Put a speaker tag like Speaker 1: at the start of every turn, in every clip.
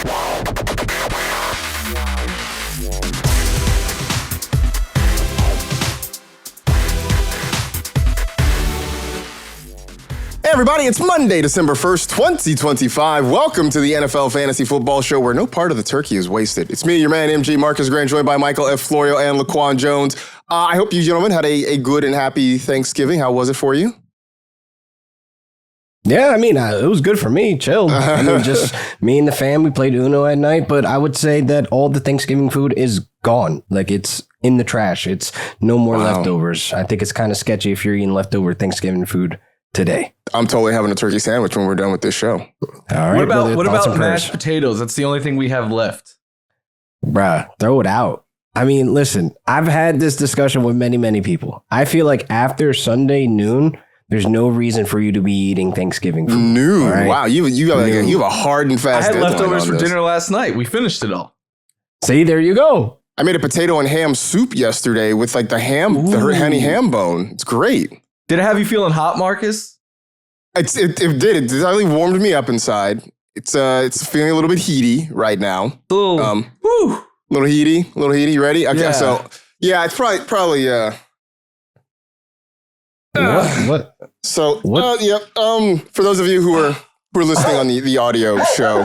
Speaker 1: Hey everybody, it's Monday, December 1st, 2025. Welcome to the NFL Fantasy Football Show where no part of the turkey is wasted. It's me, your man, MG Marcas Grant, joined by Michael F. Florio and LaQuan Jones. I hope you gentlemen had a good and happy Thanksgiving. How was it for you?
Speaker 2: Yeah, I mean, it was good for me. Chilled. I mean, just me and the fam, we played Uno at night, but I would say that all the Thanksgiving food is gone. Like, it's in the trash. It's no more leftovers. I think it's kind of sketchy if you're eating leftover Thanksgiving food today.
Speaker 1: I'm totally having a turkey sandwich when we're done with this show.
Speaker 2: All right.
Speaker 3: What about mashed potatoes? That's the only thing we have left.
Speaker 2: Bruh, throw it out. I mean, listen, I've had this discussion with many people. I feel like after Sunday noon, there's no reason for you to be eating Thanksgiving food.
Speaker 1: Noon. Right? Wow, you have a hard and fast deadline.
Speaker 3: I had leftovers for dinner last night. We finished it all.
Speaker 2: See, there you go.
Speaker 1: I made a potato and ham soup yesterday with like the honey ham bone. It's great.
Speaker 3: Did it have you feeling hot, Marcus?
Speaker 1: It did. It definitely warmed me up inside. It's feeling a little bit heaty right now.
Speaker 3: Little
Speaker 1: heaty. You ready? Okay, yeah. So yeah, it's probably
Speaker 2: What?
Speaker 1: So yep. For those of you who are listening on the audio show,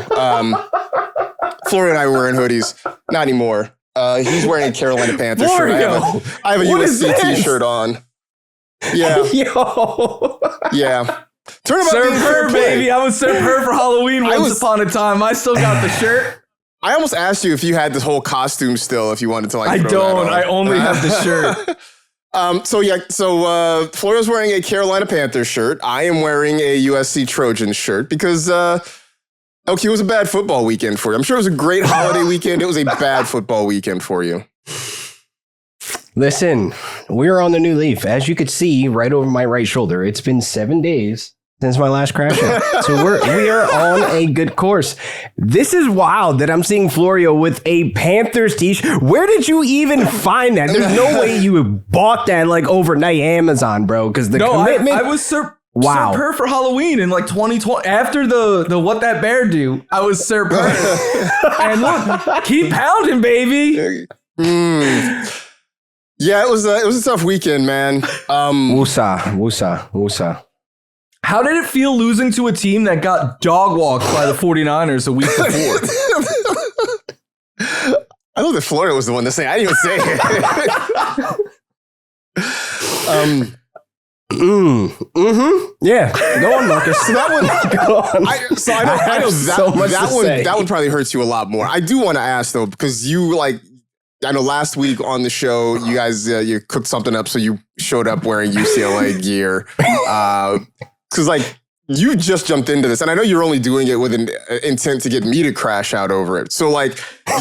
Speaker 1: Florio and I were wearing hoodies. Not anymore. He's wearing a Carolina Panthers shirt. I have a USC t-shirt on. Yeah.
Speaker 2: Yo.
Speaker 1: Yeah. Turn about
Speaker 3: Serve her, baby. I was serve her for Halloween once upon a time. I still got the shirt.
Speaker 1: I almost asked you if you had this whole costume still, if you wanted to like.
Speaker 3: I don't. I only have the shirt.
Speaker 1: So Florio's wearing a Carolina Panthers shirt. I am wearing a USC Trojans shirt because it was a bad football weekend for you. I'm sure it was a great holiday weekend. It was a bad football weekend for you.
Speaker 2: Listen, we're on the new leaf. As you could see right over my right shoulder, it's been 7 days since my last crash out. So we are on a good course. This is wild that I'm seeing Florio with a Panthers t-shirt. Where did you even find that? There's no way you bought that like overnight Amazon, bro. Because commitment.
Speaker 3: I was serve her for Halloween in like 2020. After the What That Bear Do, I was serve her. And look, keep pounding, baby.
Speaker 1: Yeah, it was a tough weekend, man.
Speaker 2: Woosa.
Speaker 3: How did it feel losing to a team that got dog walked by the 49ers a week before?
Speaker 1: I know that Florio was the one to say. I didn't even say it.
Speaker 2: Yeah, go on, Marcus.
Speaker 1: So that one, that one probably hurts you a lot more. I do want to ask though, because I know last week on the show, you guys you cooked something up, so you showed up wearing UCLA gear. Because you just jumped into this, and I know you're only doing it with an intent to get me to crash out over it. So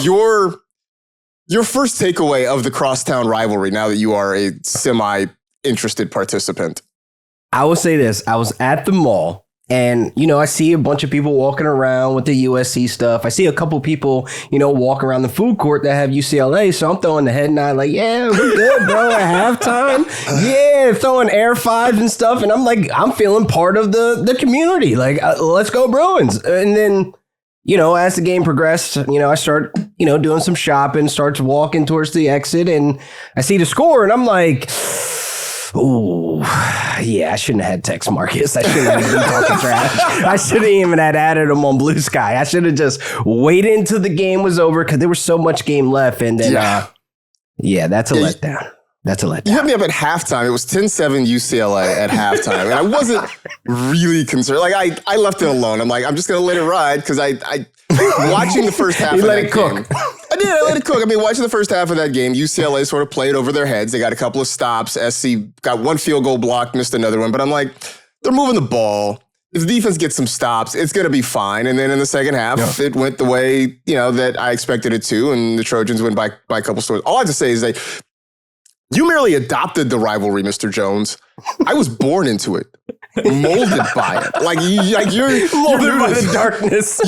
Speaker 1: your first takeaway of the crosstown rivalry, now that you are a semi-interested participant.
Speaker 2: I will say this. I was at the mall. And, I see a bunch of people walking around with the USC stuff. I see a couple people, walk around the food court that have UCLA. So I'm throwing the head nod like, yeah, we're good, bro, at halftime. Yeah, throwing air fives and stuff. And I'm like, I'm feeling part of the community. Like, let's go Bruins. And then, as the game progressed, I start, doing some shopping, starts walking towards the exit. And I see the score and I'm like, oh, yeah, I shouldn't have had text Marcus. I shouldn't have been talking trash. I shouldn't even have added him on Blue Sky. I should have just waited until the game was over because there was so much game left. And then, that's a letdown. That's a letdown.
Speaker 1: You hit me up at halftime. It was 10-7 UCLA at halftime. And I wasn't really concerned. I left it alone. I'm like, I'm just going to let it ride because I watching the first half of that game. I let it cook. I mean, watching the first half of that game, UCLA sort of played over their heads. They got a couple of stops. SC got one field goal blocked, missed another one. But I'm like, they're moving the ball. If the defense gets some stops, it's going to be fine. And then in the second half, it went the way, that I expected it to. And the Trojans win by a couple scores. All I have to say is that you merely adopted the rivalry, Mr. Jones. I was born into it. Molded by it. You're
Speaker 2: molded by the darkness.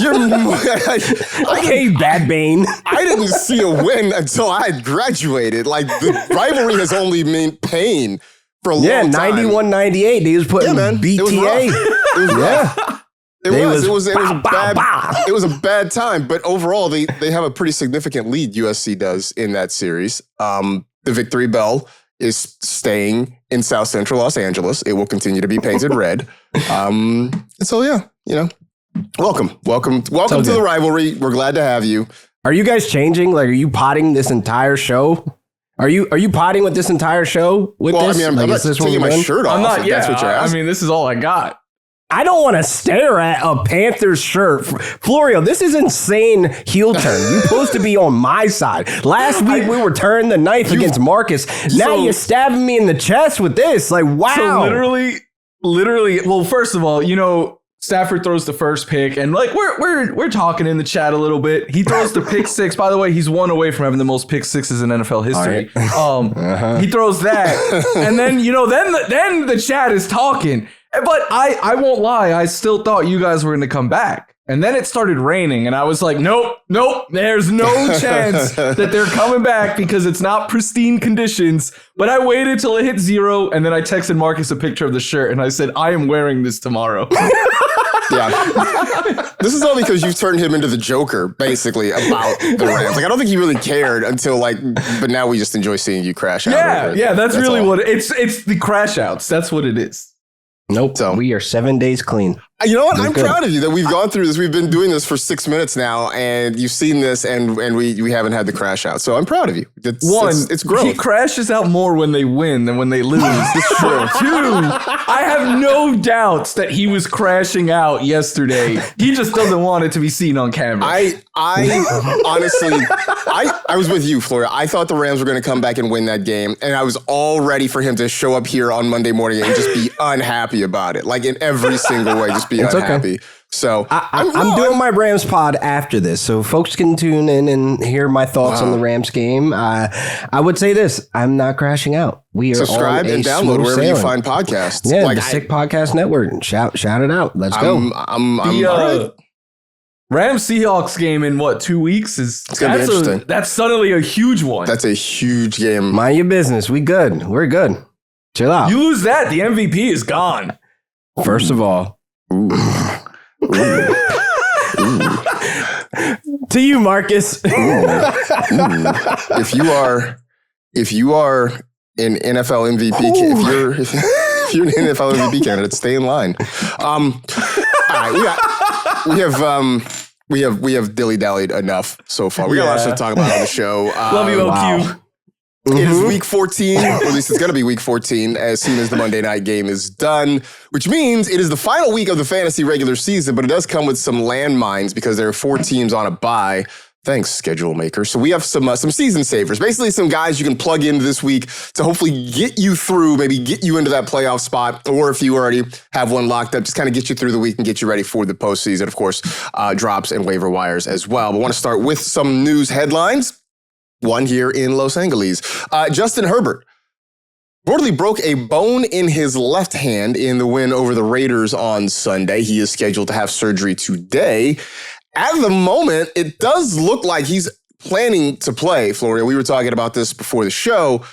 Speaker 1: Okay,
Speaker 2: Bad Bane.
Speaker 1: I didn't see a win until I had graduated. The rivalry has only meant pain for a long time.
Speaker 2: 91-98. He was putting BTA.
Speaker 1: It was rough. It was bad. It was a bad time, but overall they have a pretty significant lead. USC does in that series. The victory bell is staying in South Central Los Angeles. It will continue to be painted red. And so yeah, welcome to the rivalry. We're glad to have you.
Speaker 2: Are you guys changing? Like, are you potting this entire show? Are you potting with this entire show? With this?
Speaker 1: I mean, I'm not taking my shirt off.
Speaker 3: I'm not.
Speaker 1: That's what you're asking.
Speaker 3: I mean, this is all I got.
Speaker 2: I don't want to stare at a Panthers shirt. Florio, this is insane heel turn. You're supposed to be on my side. Last week, we were turning the knife against Marcus. Now you're stabbing me in the chest with this. Like, wow.
Speaker 3: So literally, well, first of all, Stafford throws the first pick, and like we're talking in the chat a little bit. He throws the pick six. By the way, he's one away from having the most pick sixes in NFL history. Right. He throws that, and then then the chat is talking. But I won't lie, I still thought you guys were going to come back. And then it started raining, and I was like, nope, there's no chance that they're coming back because it's not pristine conditions. But I waited till it hit 0, and then I texted Marcus a picture of the shirt, and I said, I am wearing this tomorrow.
Speaker 1: Yeah. This is all because you've turned him into the Joker, basically, about the Rams. Like, I don't think he really cared until, but now we just enjoy seeing you crash out.
Speaker 3: Yeah, that's really all. What it's the crash outs. That's what it is.
Speaker 2: Nope. So we are 7 days clean.
Speaker 1: You know what? I'm proud of you that we've gone through this. We've been doing this for 6 minutes now, and you've seen this, and we haven't had the crash out. So I'm proud of you. It's growth.
Speaker 3: He crashes out more when they win than when they lose. It's true. 2, I have no doubts that he was crashing out yesterday. He just doesn't want it to be seen on camera.
Speaker 1: I honestly, I was with you, Florio. I thought the Rams were going to come back and win that game, and I was all ready for him to show up here on Monday morning and just be unhappy about it, like in every single way. Just be unhappy. Okay. So
Speaker 2: I'm doing my Rams pod after this, so folks can tune in and hear my thoughts on the Rams game. I would say this: I'm not crashing out. We are
Speaker 1: subscribe and download wherever you find podcasts.
Speaker 2: Yeah, the Sick Podcast Network. Shout it out. Let's go.
Speaker 1: I'm right.
Speaker 3: Rams Seahawks game in 2 weeks
Speaker 1: it's gonna be interesting.
Speaker 3: That's suddenly a huge one.
Speaker 1: That's a huge game.
Speaker 2: Mind your business. We're good. Chill out.
Speaker 3: You lose that, the MVP is gone.
Speaker 2: First of all. Ooh. To you, Marcus.
Speaker 1: If you are an NFL MVP, if you're an NFL MVP candidate, stay in line. All right, we have dilly-dallied enough so far. We got a lot of stuff to talk about on the show.
Speaker 3: Love you, OQ. Wow.
Speaker 1: It is week 14, or at least it's going to be week 14 as soon as the Monday night game is done, which means it is the final week of the fantasy regular season, but it does come with some landmines because there are 4 teams on a bye. Thanks, schedule maker. So we have some season savers, basically some guys you can plug into this week to hopefully get you through, maybe get you into that playoff spot, or if you already have one locked up, just kind of get you through the week and get you ready for the postseason. Of course, drops and waiver wires as well. But I want to start with some news headlines. One here in Los Angeles. Justin Herbert reportedly broke a bone in his left hand in the win over the Raiders on Sunday. He is scheduled to have surgery today. At the moment, it does look like he's planning to play, Florio. We were talking about this before the show,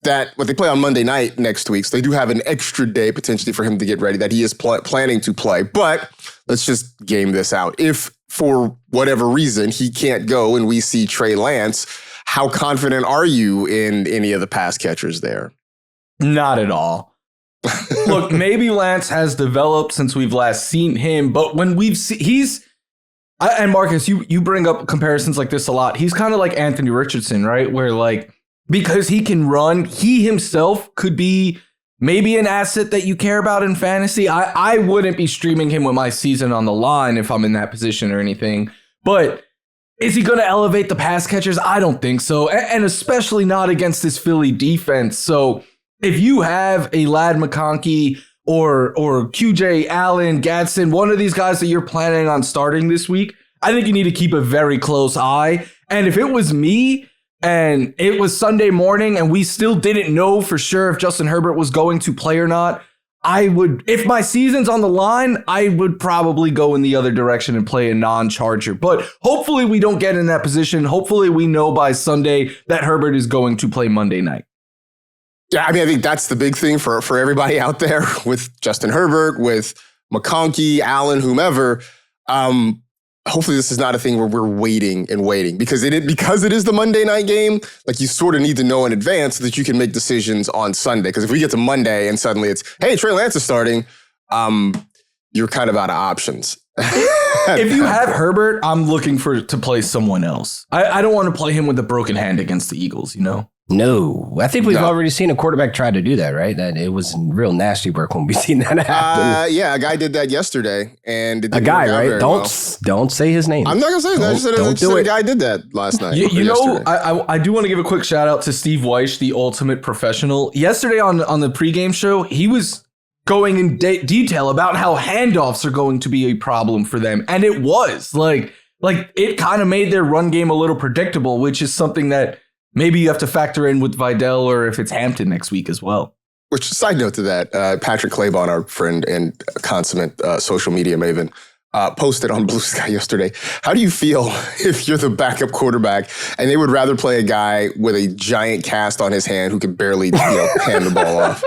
Speaker 1: that what they play on Monday night next week, so they do have an extra day potentially for him to get ready, that he is planning to play. But let's just game this out. If for whatever reason he can't go and we see Trey Lance, how confident are you in any of the pass catchers there?
Speaker 3: Not at all. Look, maybe Lance has developed since we've last seen him, but when we've seen, and Marcus, you bring up comparisons like this a lot. He's kind of like Anthony Richardson, right? Where like, because he can run, he himself could be maybe an asset that you care about in fantasy. I wouldn't be streaming him with my season on the line if I'm in that position or anything. But is he going to elevate the pass catchers? I don't think so. And especially not against this Philly defense. So if you have a Ladd McConkey or QJ Allen, Gadsden, one of these guys that you're planning on starting this week, I think you need to keep a very close eye. And if it was me, and it was Sunday morning and we still didn't know for sure if Justin Herbert was going to play or not, I would, if my season's on the line, I would probably go in the other direction and play a non-Charger. But hopefully we don't get in that position. Hopefully we know by Sunday that Herbert is going to play Monday night.
Speaker 1: Yeah, I mean, I think that's the big thing for everybody out there with Justin Herbert, with McConkey, Allen, whomever. Hopefully this is not a thing where we're waiting and waiting because it is the Monday night game. Like you sort of need to know in advance so that you can make decisions on Sunday. Because if we get to Monday and suddenly it's, hey, Trey Lance is starting, you're kind of out of options.
Speaker 3: If you have Herbert, I'm looking to play someone else. I don't want to play him with a broken hand against the Eagles, you know?
Speaker 2: No, I think we've already seen a quarterback try to do that, right? That it was real nasty work when we seen that happen.
Speaker 1: Yeah, a guy did that yesterday, and
Speaker 2: a guy, right? Don't say his name.
Speaker 1: I'm not gonna say his name. I just said a guy did that last night.
Speaker 3: You know, I do want to give a quick shout out to Steve Weish, the ultimate professional. Yesterday on the pregame show, he was going in detail about how handoffs are going to be a problem for them, and it was like it kind of made their run game a little predictable, which is something that maybe you have to factor in with Vidal or if it's Hampton next week as well.
Speaker 1: Which, side note to that, Patrick Claybon, our friend and consummate social media maven, posted on Blue Sky yesterday. How do you feel if you're the backup quarterback and they would rather play a guy with a giant cast on his hand who could barely hand the ball off?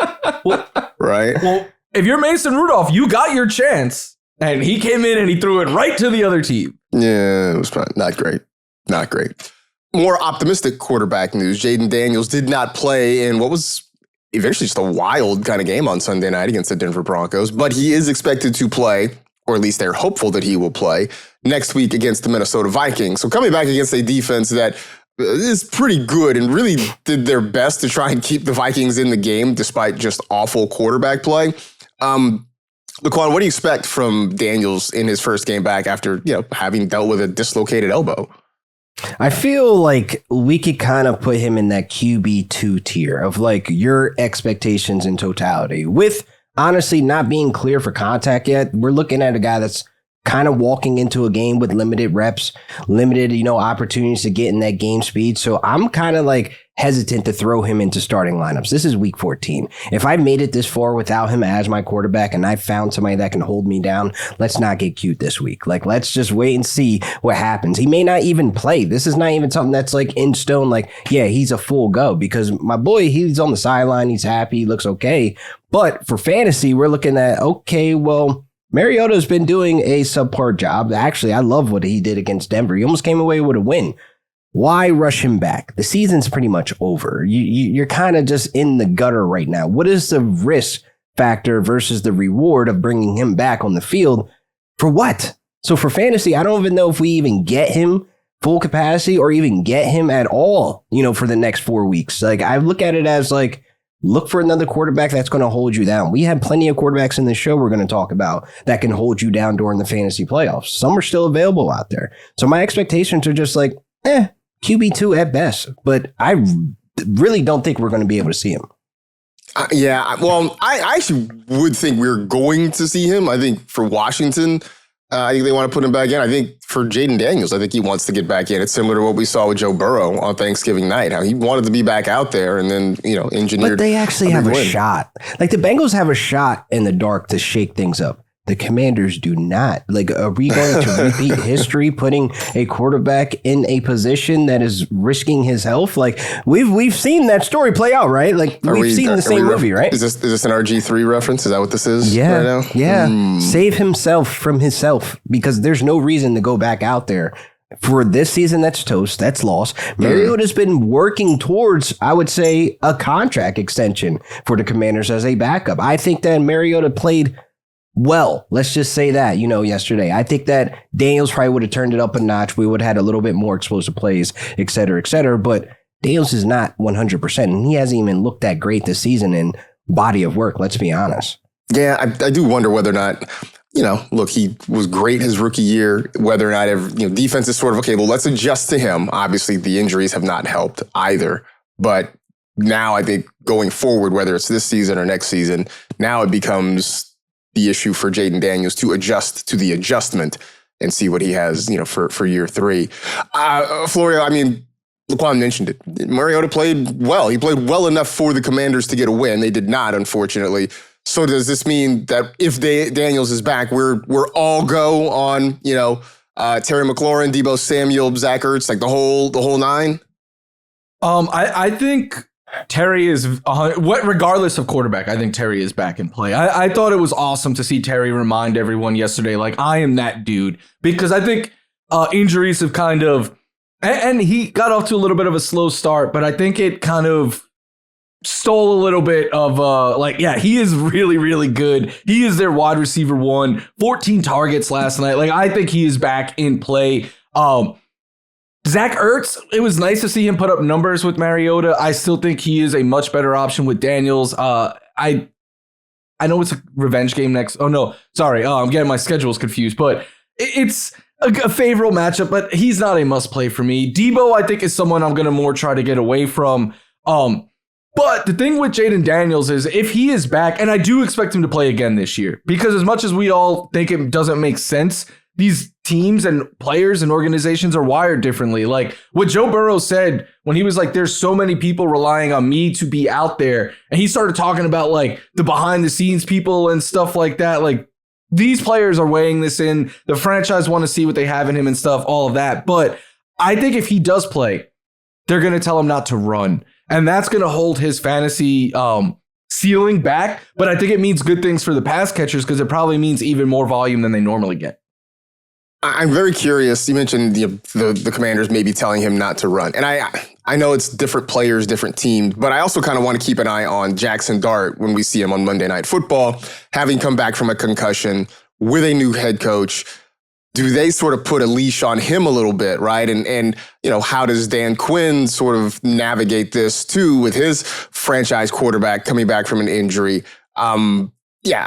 Speaker 1: Right?
Speaker 3: Well, if you're Mason Rudolph, you got your chance. And he came in and he threw it right to the other team.
Speaker 1: Yeah, it was not great. Not great. More optimistic quarterback news. Jayden Daniels did not play in what was eventually just a wild kind of game on Sunday night against the Denver Broncos, but he is expected to play, or at least they're hopeful that he will play, next week against the Minnesota Vikings. So coming back against a defense that is pretty good and really did their best to try and keep the Vikings in the game despite just awful quarterback play. LaQuan, what do you expect from Daniels in his first game back after having dealt with a dislocated elbow?
Speaker 2: I feel like we could kind of put him in that QB2 tier of like your expectations in totality. With honestly not being clear for contact yet, we're looking at a guy that's kind of walking into a game with limited reps, limited, opportunities to get in that game speed. So I'm kind of like hesitant to throw him into starting lineups. This is week 14. If I made it this far without him as my quarterback and I found somebody that can hold me down, let's not get cute this week. Like, let's just wait and see what happens. He may not even play. This is not even something that's like in stone. Like, yeah, he's a full go because my boy, he's on the sideline. He's happy. He looks okay. But for fantasy, we're looking at, okay, well, Mariota's been doing a subpar job. Actually, I love what he did against Denver. He almost came away with a win. Why rush him back? The season's pretty much over. You're kind of just in the gutter right now. What is the risk factor versus the reward of bringing him back on the field? For what? So for fantasy, I don't even know if we even get him full capacity or even get him at all, for the next 4 weeks. Like, I look at it as like, look for another quarterback that's going to hold you down. We have plenty of quarterbacks in this show we're going to talk about that can hold you down during the fantasy playoffs. Some are still available out there. So my expectations are just like, QB2 at best. But I really don't think we're going to be able to see him.
Speaker 1: Well, I actually would think we're going to see him. I think for Washington, I think they want to put him back in. I think for Jayden Daniels, I think he wants to get back in. It's similar to what we saw with Joe Burrow on Thanksgiving night, how he wanted to be back out there and then, engineered.
Speaker 2: But they actually have a shot. Like the Bengals have a shot in the dark to shake things up. The Commanders do not. Like, are we going to repeat history, putting a quarterback in a position that is risking his health? Like, we've seen that story play out, right? Like, we've seen the same movie, right?
Speaker 1: Is this an RG3 reference? Is that what this is?
Speaker 2: Yeah,
Speaker 1: right now?
Speaker 2: Yeah. Save himself from himself because there's no reason to go back out there. For this season, that's toast. That's lost. Mariota's been working towards, I would say, a contract extension for the Commanders as a backup. I think that Mariota played well, let's just say that, yesterday. I think that Daniels probably would have turned it up a notch. We would have had a little bit more explosive plays, et cetera, et cetera. But Daniels is not 100%, and he hasn't even looked that great this season in body of work, let's be honest.
Speaker 1: Yeah, I do wonder whether or not, look, he was great his rookie year, whether or not, defense is sort of, okay, well, let's adjust to him. Obviously, the injuries have not helped either. But now I think going forward, whether it's this season or next season, now it becomes the issue for Jayden Daniels to adjust to the adjustment and see what he has, for year 3. Florio, LaQuan mentioned it. Mariota played well. He played well enough for the Commanders to get a win. They did not, unfortunately. So does this mean that if Daniels is back, we're all go on, Terry McLaurin, Deebo Samuel, Zach Ertz, like the whole 9?
Speaker 3: I think Terry is regardless of quarterback. I think Terry is back in play. I thought it was awesome to see Terry remind everyone yesterday, like, I am that dude, because I think injuries have kind of, and he got off to a little bit of a slow start, but I think it kind of stole a little bit of he is really, really good. He is their wide receiver 1, 14 targets last night. Like, I think he is back in play. Zach Ertz, it was nice to see him put up numbers with Mariota. I still think he is a much better option with Daniels. I know it's a revenge game next. Oh, no, sorry. I'm getting my schedules confused, but it's a favorable matchup, but he's not a must play for me. Debo, I think, is someone I'm going to more try to get away from. But the thing with Jayden Daniels is if he is back, and I do expect him to play again this year, because as much as we all think it doesn't make sense, these teams and players and organizations are wired differently. Like what Joe Burrow said when he was like, there's so many people relying on me to be out there. And he started talking about like the behind the scenes people and stuff like that. Like these players are weighing this in. The franchise want to see what they have in him and stuff, all of that. But I think if he does play, they're going to tell him not to run. And that's going to hold his fantasy ceiling back. But I think it means good things for the pass catchers because it probably means even more volume than they normally get.
Speaker 1: I'm very curious. You mentioned the Commanders maybe telling him not to run. And I know it's different players, different teams, but I also kind of want to keep an eye on Jackson Dart when we see him on Monday Night Football, having come back from a concussion with a new head coach. Do they sort of put a leash on him a little bit, right? And you know, how does Dan Quinn sort of navigate this too with his franchise quarterback coming back from an injury? I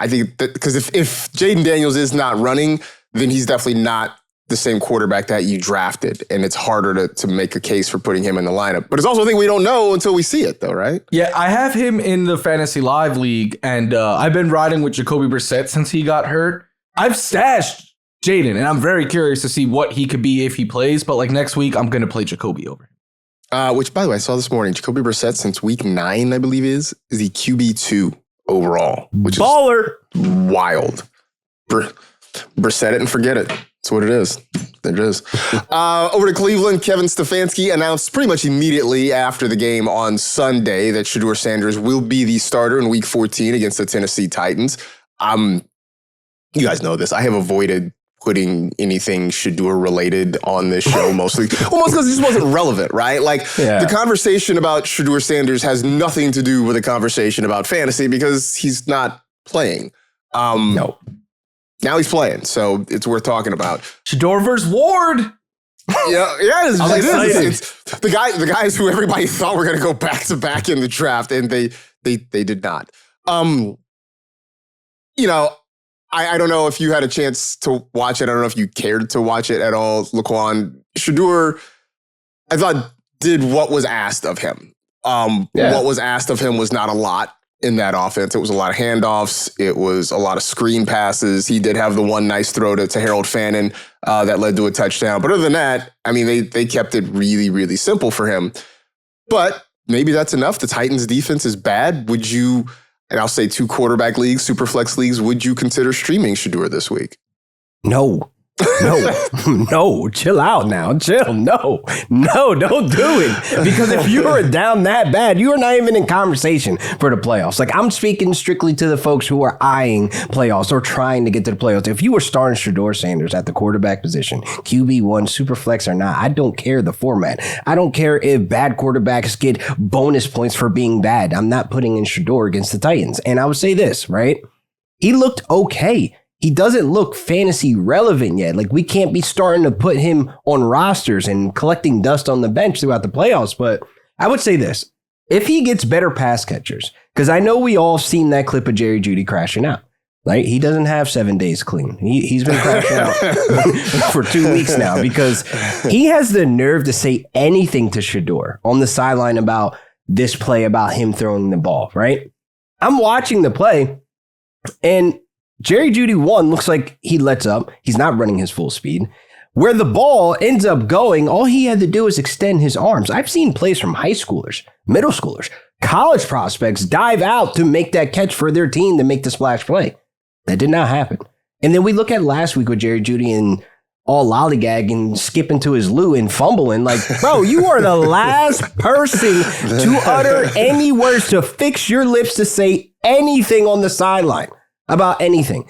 Speaker 1: think that because if Jayden Daniels is not running, then he's definitely not the same quarterback that you drafted. And it's harder to make a case for putting him in the lineup. But it's also a thing we don't know until we see it, though, right?
Speaker 3: Yeah, I have him in the Fantasy Live League, and I've been riding with Jacoby Brissett since he got hurt. I've stashed Jayden, and I'm very curious to see what he could be if he plays. But like next week, I'm going to play Jacoby over him.
Speaker 1: Which, by the way, I saw this morning, Jacoby Brissett since week 9, I believe is the QB2 overall, which
Speaker 2: baller.
Speaker 1: Is wild. Brissett it and forget it. That's what it is. There it is. Over to Cleveland, Kevin Stefanski announced pretty much immediately after the game on Sunday that Shadeur Sanders will be the starter in Week 14 against the Tennessee Titans. You guys know this. I have avoided putting anything Shadeur related on this show mostly. Almost because it just wasn't relevant, right? Like the conversation about Shadeur Sanders has nothing to do with a conversation about fantasy because he's not playing. No. Now he's playing, so it's worth talking about.
Speaker 3: Shadeur versus Ward.
Speaker 1: It's the guys who everybody thought were going to go back to back in the draft, and they did not. I don't know if you had a chance to watch it. I don't know if you cared to watch it at all. LaQuan Shadeur, I thought, did what was asked of him. What was asked of him was not a lot. In that offense, it was a lot of handoffs. It was a lot of screen passes. He did have the one nice throw to Harold Fannin that led to a touchdown. But other than that, I mean, they kept it really, really simple for him. But maybe that's enough. The Titans' defense is bad. Would you, and I'll say 2 quarterback leagues, super flex leagues, would you consider streaming Shadeur this week?
Speaker 2: No, chill out now. Chill. No, don't do it. Because if you are down that bad, you are not even in conversation for the playoffs. Like, I'm speaking strictly to the folks who are eyeing playoffs or trying to get to the playoffs. If you were starting Shadeur Sanders at the quarterback position, QB1, super flex or not, I don't care the format. I don't care if bad quarterbacks get bonus points for being bad. I'm not putting in Shadeur against the Titans. And I would say this, right? He looked okay. He doesn't look fantasy relevant yet. Like, we can't be starting to put him on rosters and collecting dust on the bench throughout the playoffs. But I would say this, if he gets better pass catchers, because I know we all seen that clip of Jerry Jeudy crashing out, right? He doesn't have 7 days clean. He's been crashing out for 2 weeks now because he has the nerve to say anything to Shadeur on the sideline about this play, about him throwing the ball, right? I'm watching the play and Jerry Jeudy, one, looks like he lets up. He's not running his full speed. Where the ball ends up going, all he had to do is extend his arms. I've seen plays from high schoolers, middle schoolers, college prospects dive out to make that catch for their team to make the splash play. That did not happen. And then we look at last week with Jerry Jeudy, and all lollygagging, skipping to his loo and fumbling. Like, bro, you are the last person to utter any words, to fix your lips to say anything on the sideline about anything.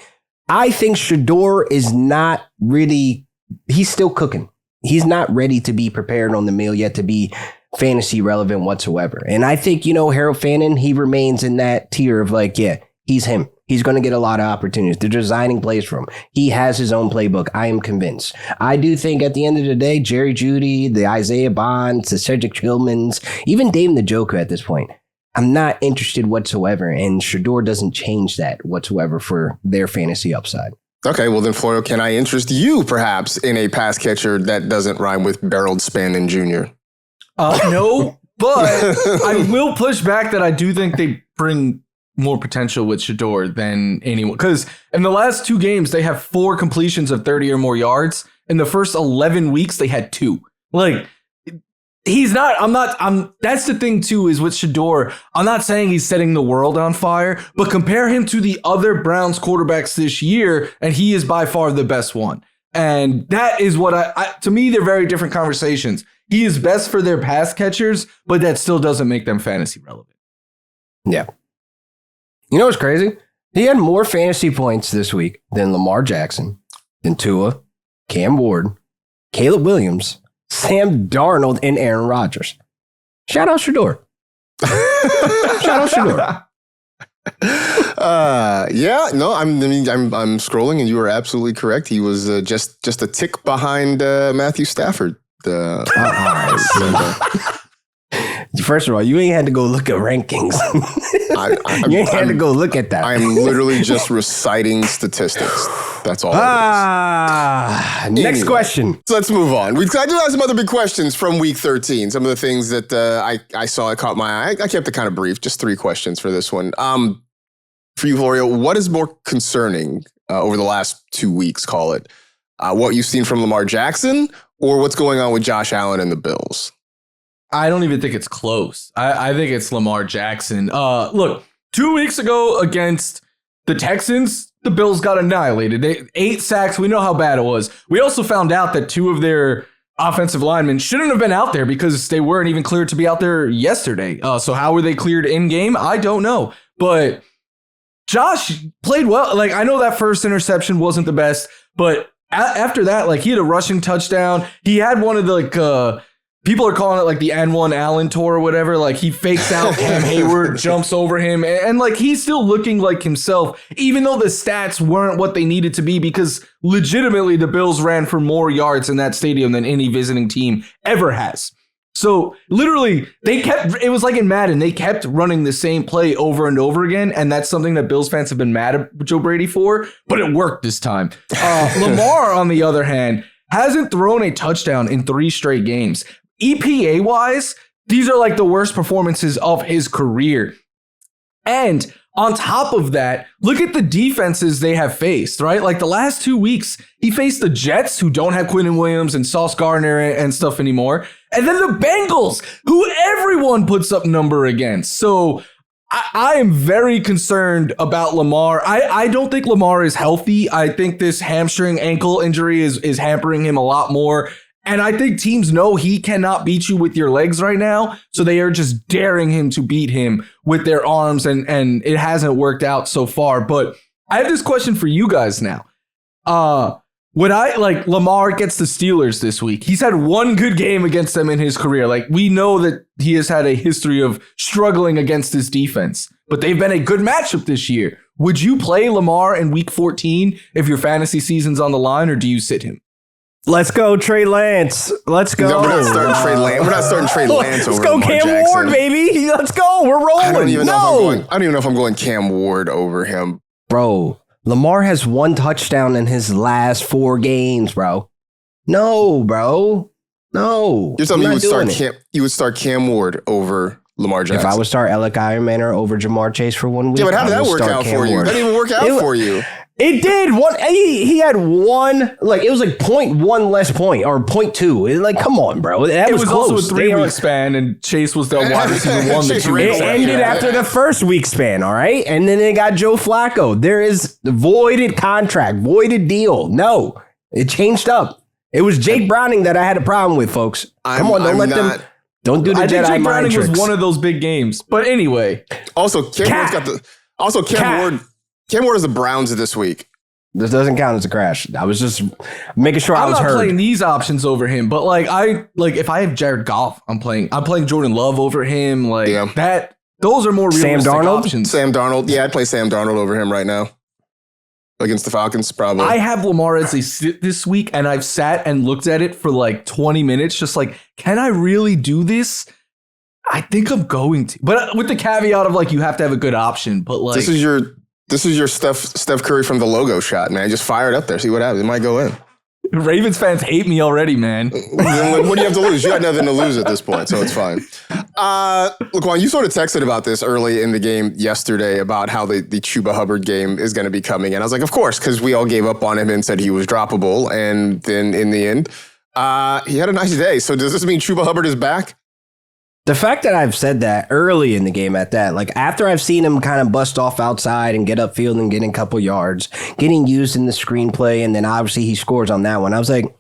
Speaker 2: I think Shadeur is not really, he's still cooking. He's not ready to be prepared on the meal yet to be fantasy relevant whatsoever. And I think, Harold Fannin, he remains in that tier of like, yeah, he's him. He's going to get a lot of opportunities. They're designing plays for him. He has his own playbook. I am convinced. I do think at the end of the day, Jerry Jeudy, the Isaiah Bonds, the Cedric Tillmans, even Dame the Joker at this point, I'm not interested whatsoever. And Shadeur doesn't change that whatsoever for their fantasy upside.
Speaker 1: Okay, well then, Florio, can I interest you perhaps in a pass catcher that doesn't rhyme with Barreled Spannin Jr.?
Speaker 3: No, but I will push back that I do think they bring more potential with Shadeur than anyone. Because in the last 2 games, they have 4 completions of 30 or more yards. In the first 11 weeks, they had 2. Like, that's the thing too, is with Shadeur, I'm not saying he's setting the world on fire, but compare him to the other Browns quarterbacks this year, and he is by far the best one. And that is what to me, they're very different conversations. He is best for their pass catchers, but that still doesn't make them fantasy relevant.
Speaker 2: Yeah. You know what's crazy? He had more fantasy points this week than Lamar Jackson, than Tua, Cam Ward, Caleb Williams, Sam Darnold, and Aaron Rodgers. Shout out Shadeur. Shout out Shadeur.
Speaker 1: I'm scrolling, and you are absolutely correct. He was just a tick behind Matthew Stafford.
Speaker 2: First of all, you ain't had to go look at rankings. You ain't had to go look at that.
Speaker 1: I'm literally just reciting statistics. That's all.
Speaker 2: Next question.
Speaker 1: So let's move on. I do have some other big questions from week 13. Some of the things that I saw, it caught my eye. I kept it kind of brief, just 3 questions for this one. For you, Florio, what is more concerning over the last 2 weeks, call it? What you've seen from Lamar Jackson or what's going on with Josh Allen and the Bills?
Speaker 3: I don't even think it's close. I think it's Lamar Jackson. Look, 2 weeks ago against the Texans, the Bills got annihilated. 8 sacks. We know how bad it was. We also found out that 2 of their offensive linemen shouldn't have been out there because they weren't even cleared to be out there yesterday. So how were they cleared in game? I don't know. But Josh played well. Like, I know that first interception wasn't the best, but after that, like, he had a rushing touchdown. He had one of the people are calling it like the N1 Allen tour or whatever. Like, he fakes out Cam Hayward, jumps over him, and like, he's still looking like himself, even though the stats weren't what they needed to be, because legitimately the Bills ran for more yards in that stadium than any visiting team ever has. So literally, it was like in Madden, they kept running the same play over and over again, and that's something that Bills fans have been mad at Joe Brady for, but it worked this time. Lamar, on the other hand, hasn't thrown a touchdown in 3 straight games. EPA-wise, these are like the worst performances of his career. And on top of that, look at the defenses they have faced, right? Like, the last 2 weeks, he faced the Jets, who don't have Quinnen Williams and Sauce Gardner and stuff anymore. And then the Bengals, who everyone puts up number against. So I am very concerned about Lamar. I don't think Lamar is healthy. I think this hamstring ankle injury is hampering him a lot more. And I think teams know he cannot beat you with your legs right now. So they are just daring him to beat him with their arms. And it hasn't worked out so far. But I have this question for you guys now. Lamar gets the Steelers this week. He's had 1 good game against them in his career. Like, we know that he has had a history of struggling against this defense, but they've been a good matchup this year. Would you play Lamar in week 14 if your fantasy season's on the line, or do you sit him?
Speaker 2: Let's go, Trey Lance. Let's go.
Speaker 1: No, we're not starting Trey Lance. We're not starting Trey Lance over Lamar Jackson.
Speaker 2: Let's go, Cam Ward, baby. Let's go. We're rolling.
Speaker 1: I don't even know if I'm going Cam Ward over him.
Speaker 2: Bro, Lamar has 1 touchdown in his last 4 games, bro. No, bro. No.
Speaker 1: You're telling me you would start Cam Ward over Lamar Jackson?
Speaker 2: If I would start Alec Ironman over Jamar Chase for 1 week.
Speaker 1: Yeah, but how did that work out for you? That didn't even work out for you.
Speaker 2: It did. He had 1, like, it was like 0.1 less point or 0.2. Like, come on, bro. It was close.
Speaker 3: Also a 3-week span, and Chase was the wide receiver 1 the 2 weeks.
Speaker 2: It ended after the first week span, all right? And then they got Joe Flacco. There is the voided contract, voided deal. No, it changed up. It was Jake Browning that I had a problem with, folks. Come on, don't let them. Don't do the
Speaker 3: I
Speaker 2: Jedi
Speaker 3: think Jake
Speaker 2: mind
Speaker 3: Browning
Speaker 2: tricks.
Speaker 3: was one of those big games. But anyway.
Speaker 1: Also, Cam Ward is the Browns this week.
Speaker 2: This doesn't count as a crash. I was just making sure I was heard.
Speaker 3: I'm not playing these options over him, but if I have Jared Goff, I'm playing Jordan Love over him. Those are more realistic options.
Speaker 1: Sam Darnold. Yeah, I'd play Sam Darnold over him right now. Against the Falcons, probably.
Speaker 3: I have Lamar as a sit this week, and I've sat and looked at it for like 20 minutes, just like, can I really do this? I think I'm going to. But with the caveat of like, you have to have a good option. But like,
Speaker 1: This is your Steph Curry from the logo shot, man. Just fire it up there. See what happens. It might go in.
Speaker 3: Ravens fans hate me already, man.
Speaker 1: What do you have to lose? You got nothing to lose at this point, so it's fine. LaQuan, you sort of texted about this early in the game yesterday about how the Chuba Hubbard game is going to be coming. And I was like, of course, because we all gave up on him and said he was droppable. And then in the end, he had a nice day. So does this mean Chuba Hubbard is back?
Speaker 2: The fact that I've said that early in the game at that, like after I've seen him kind of bust off outside and get upfield and getting a couple yards, getting used in the screenplay, and then obviously he scores on that one, I was like,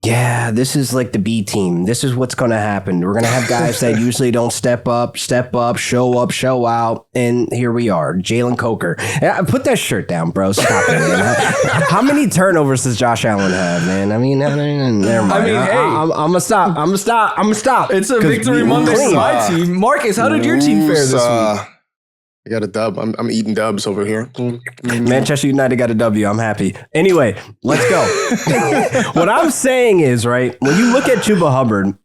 Speaker 2: yeah, this is like the B team. This is what's going to happen. We're going to have guys that usually don't step up, show out. And here we are, Jalen Coker. Put that shirt down, bro. Stop it, man. How many turnovers does Josh Allen have, man? I mean, never mind.
Speaker 3: hey.
Speaker 2: I'm going to stop.
Speaker 3: It's a victory Monday for my team. Marcus, how did your team fare this week?
Speaker 1: I got a dub. I'm eating dubs over here.
Speaker 2: Manchester United got a W. I'm happy. Anyway, let's go. What I'm saying is, right, when you look at Chuba Hubbard,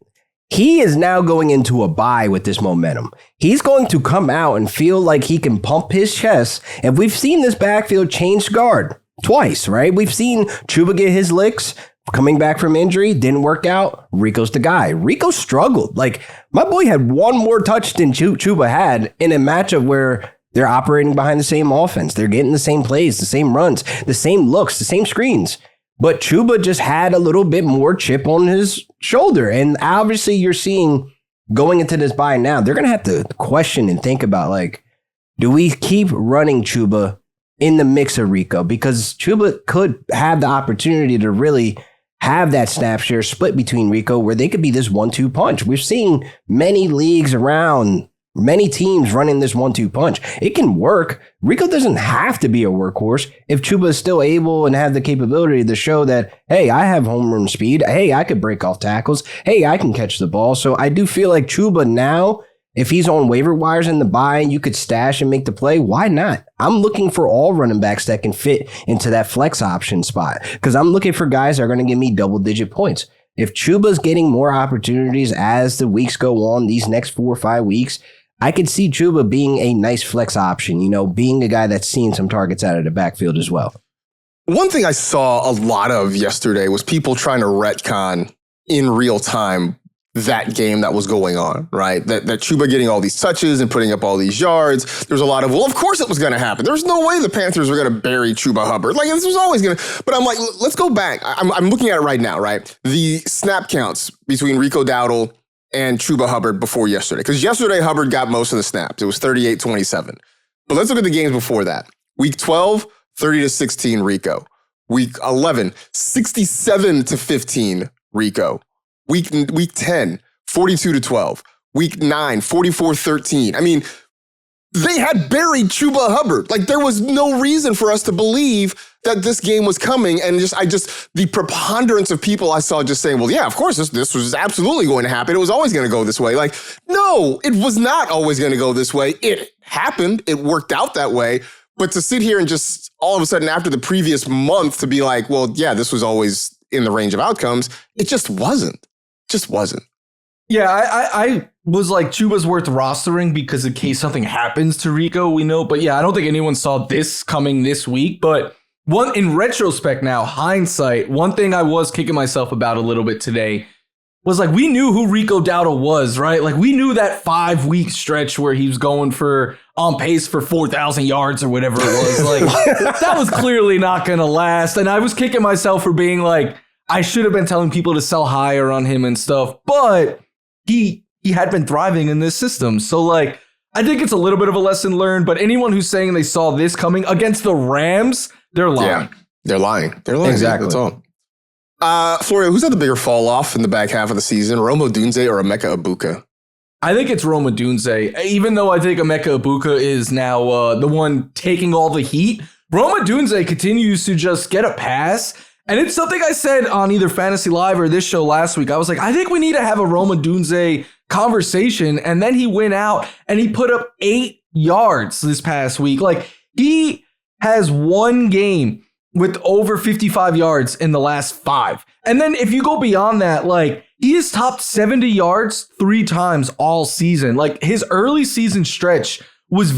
Speaker 2: he is now going into a bye with this momentum. He's going to come out and feel like he can pump his chest. And we've seen this backfield change guard twice, right? We've seen Chuba get his licks. Coming back from injury, didn't work out. Rico's the guy. Rico struggled. Like, my boy had one more touch than Chuba had in a matchup where they're operating behind the same offense. They're getting the same plays, the same runs, the same looks, the same screens. But Chuba just had a little bit more chip on his shoulder. And obviously you're seeing going into this bye now, they're going to have to question and think about, like, do we keep running Chuba in the mix of Rico? Because Chuba could have the opportunity to really have that snap share split between Rico where they could be this 1-2 punch. We're seeing many leagues around, many teams running this 1-2 punch. It can work. Rico doesn't have to be a workhorse if Chuba is still able and have the capability to show that, hey, I have home run speed. Hey, I could break off tackles. Hey, I can catch the ball. So I do feel like Chuba now, if he's on waiver wires in the buy and you could stash and make the play, why not? I'm looking for all running backs that can fit into that flex option spot because I'm looking for guys that are going to give me double-digit points. If Chuba's getting more opportunities as the weeks go on, these next 4 or 5 weeks, I could see Chuba being a nice flex option, being a guy that's seeing some targets out of the backfield as well.
Speaker 1: One thing I saw a lot of yesterday was people trying to retcon in real time that game that was going on, right? That Chuba getting all these touches and putting up all these yards. There's a lot of, well, of course it was going to happen. There's no way the Panthers were going to bury Chuba Hubbard. Like, this was always going to, but I'm like, let's go back. I'm looking at it right now, right? The snap counts between Rico Dowdle and Chuba Hubbard before yesterday. Because yesterday, Hubbard got most of the snaps. It was 38-27. But let's look at the games before that. Week 12, 30-16 Rico. Week 11, 67-15 Rico. Week 10, 42-12. Week 9, 44-13. I mean, they had buried Chuba Hubbard. Like, there was no reason for us to believe that this game was coming. And the preponderance of people I saw just saying, well, yeah, of course, this was absolutely going to happen. It was always going to go this way. Like, no, it was not always going to go this way. It happened. It worked out that way. But to sit here and just all of a sudden after the previous month to be like, well, yeah, this was always in the range of outcomes, it just wasn't. Just wasn't.
Speaker 3: Yeah, I was like, Chuba's worth rostering because in case something happens to Rico, we know. But yeah, I don't think anyone saw this coming this week. But in retrospect now, hindsight, one thing I was kicking myself about a little bit today was like, we knew who Rico Dowdle was, right? Like, we knew that 5-week stretch where he was going on pace for 4,000 yards or whatever it was. Like, that was clearly not going to last. And I was kicking myself for being like, I should have been telling people to sell higher on him and stuff, but he had been thriving in this system. So, like, I think it's a little bit of a lesson learned, but anyone who's saying they saw this coming against the Rams, they're lying.
Speaker 1: Yeah, they're lying. They're lying.
Speaker 2: Exactly.
Speaker 1: That's all. Florio, who's had the bigger fall off in the back half of the season? Rome Odunze or Emeka Egbuka?
Speaker 3: I think it's Rome Odunze, even though I think Emeka Egbuka is now the one taking all the heat. Rome Odunze continues to just get a pass. And it's something I said on either Fantasy Live or this show last week. I was like, I think we need to have a Rome Odunze conversation. And then he went out and he put up 8 yards this past week. Like, he has one game with over 55 yards in the last 5. And then if you go beyond that, like, he has topped 70 yards 3 times all season. Like, his early season stretch was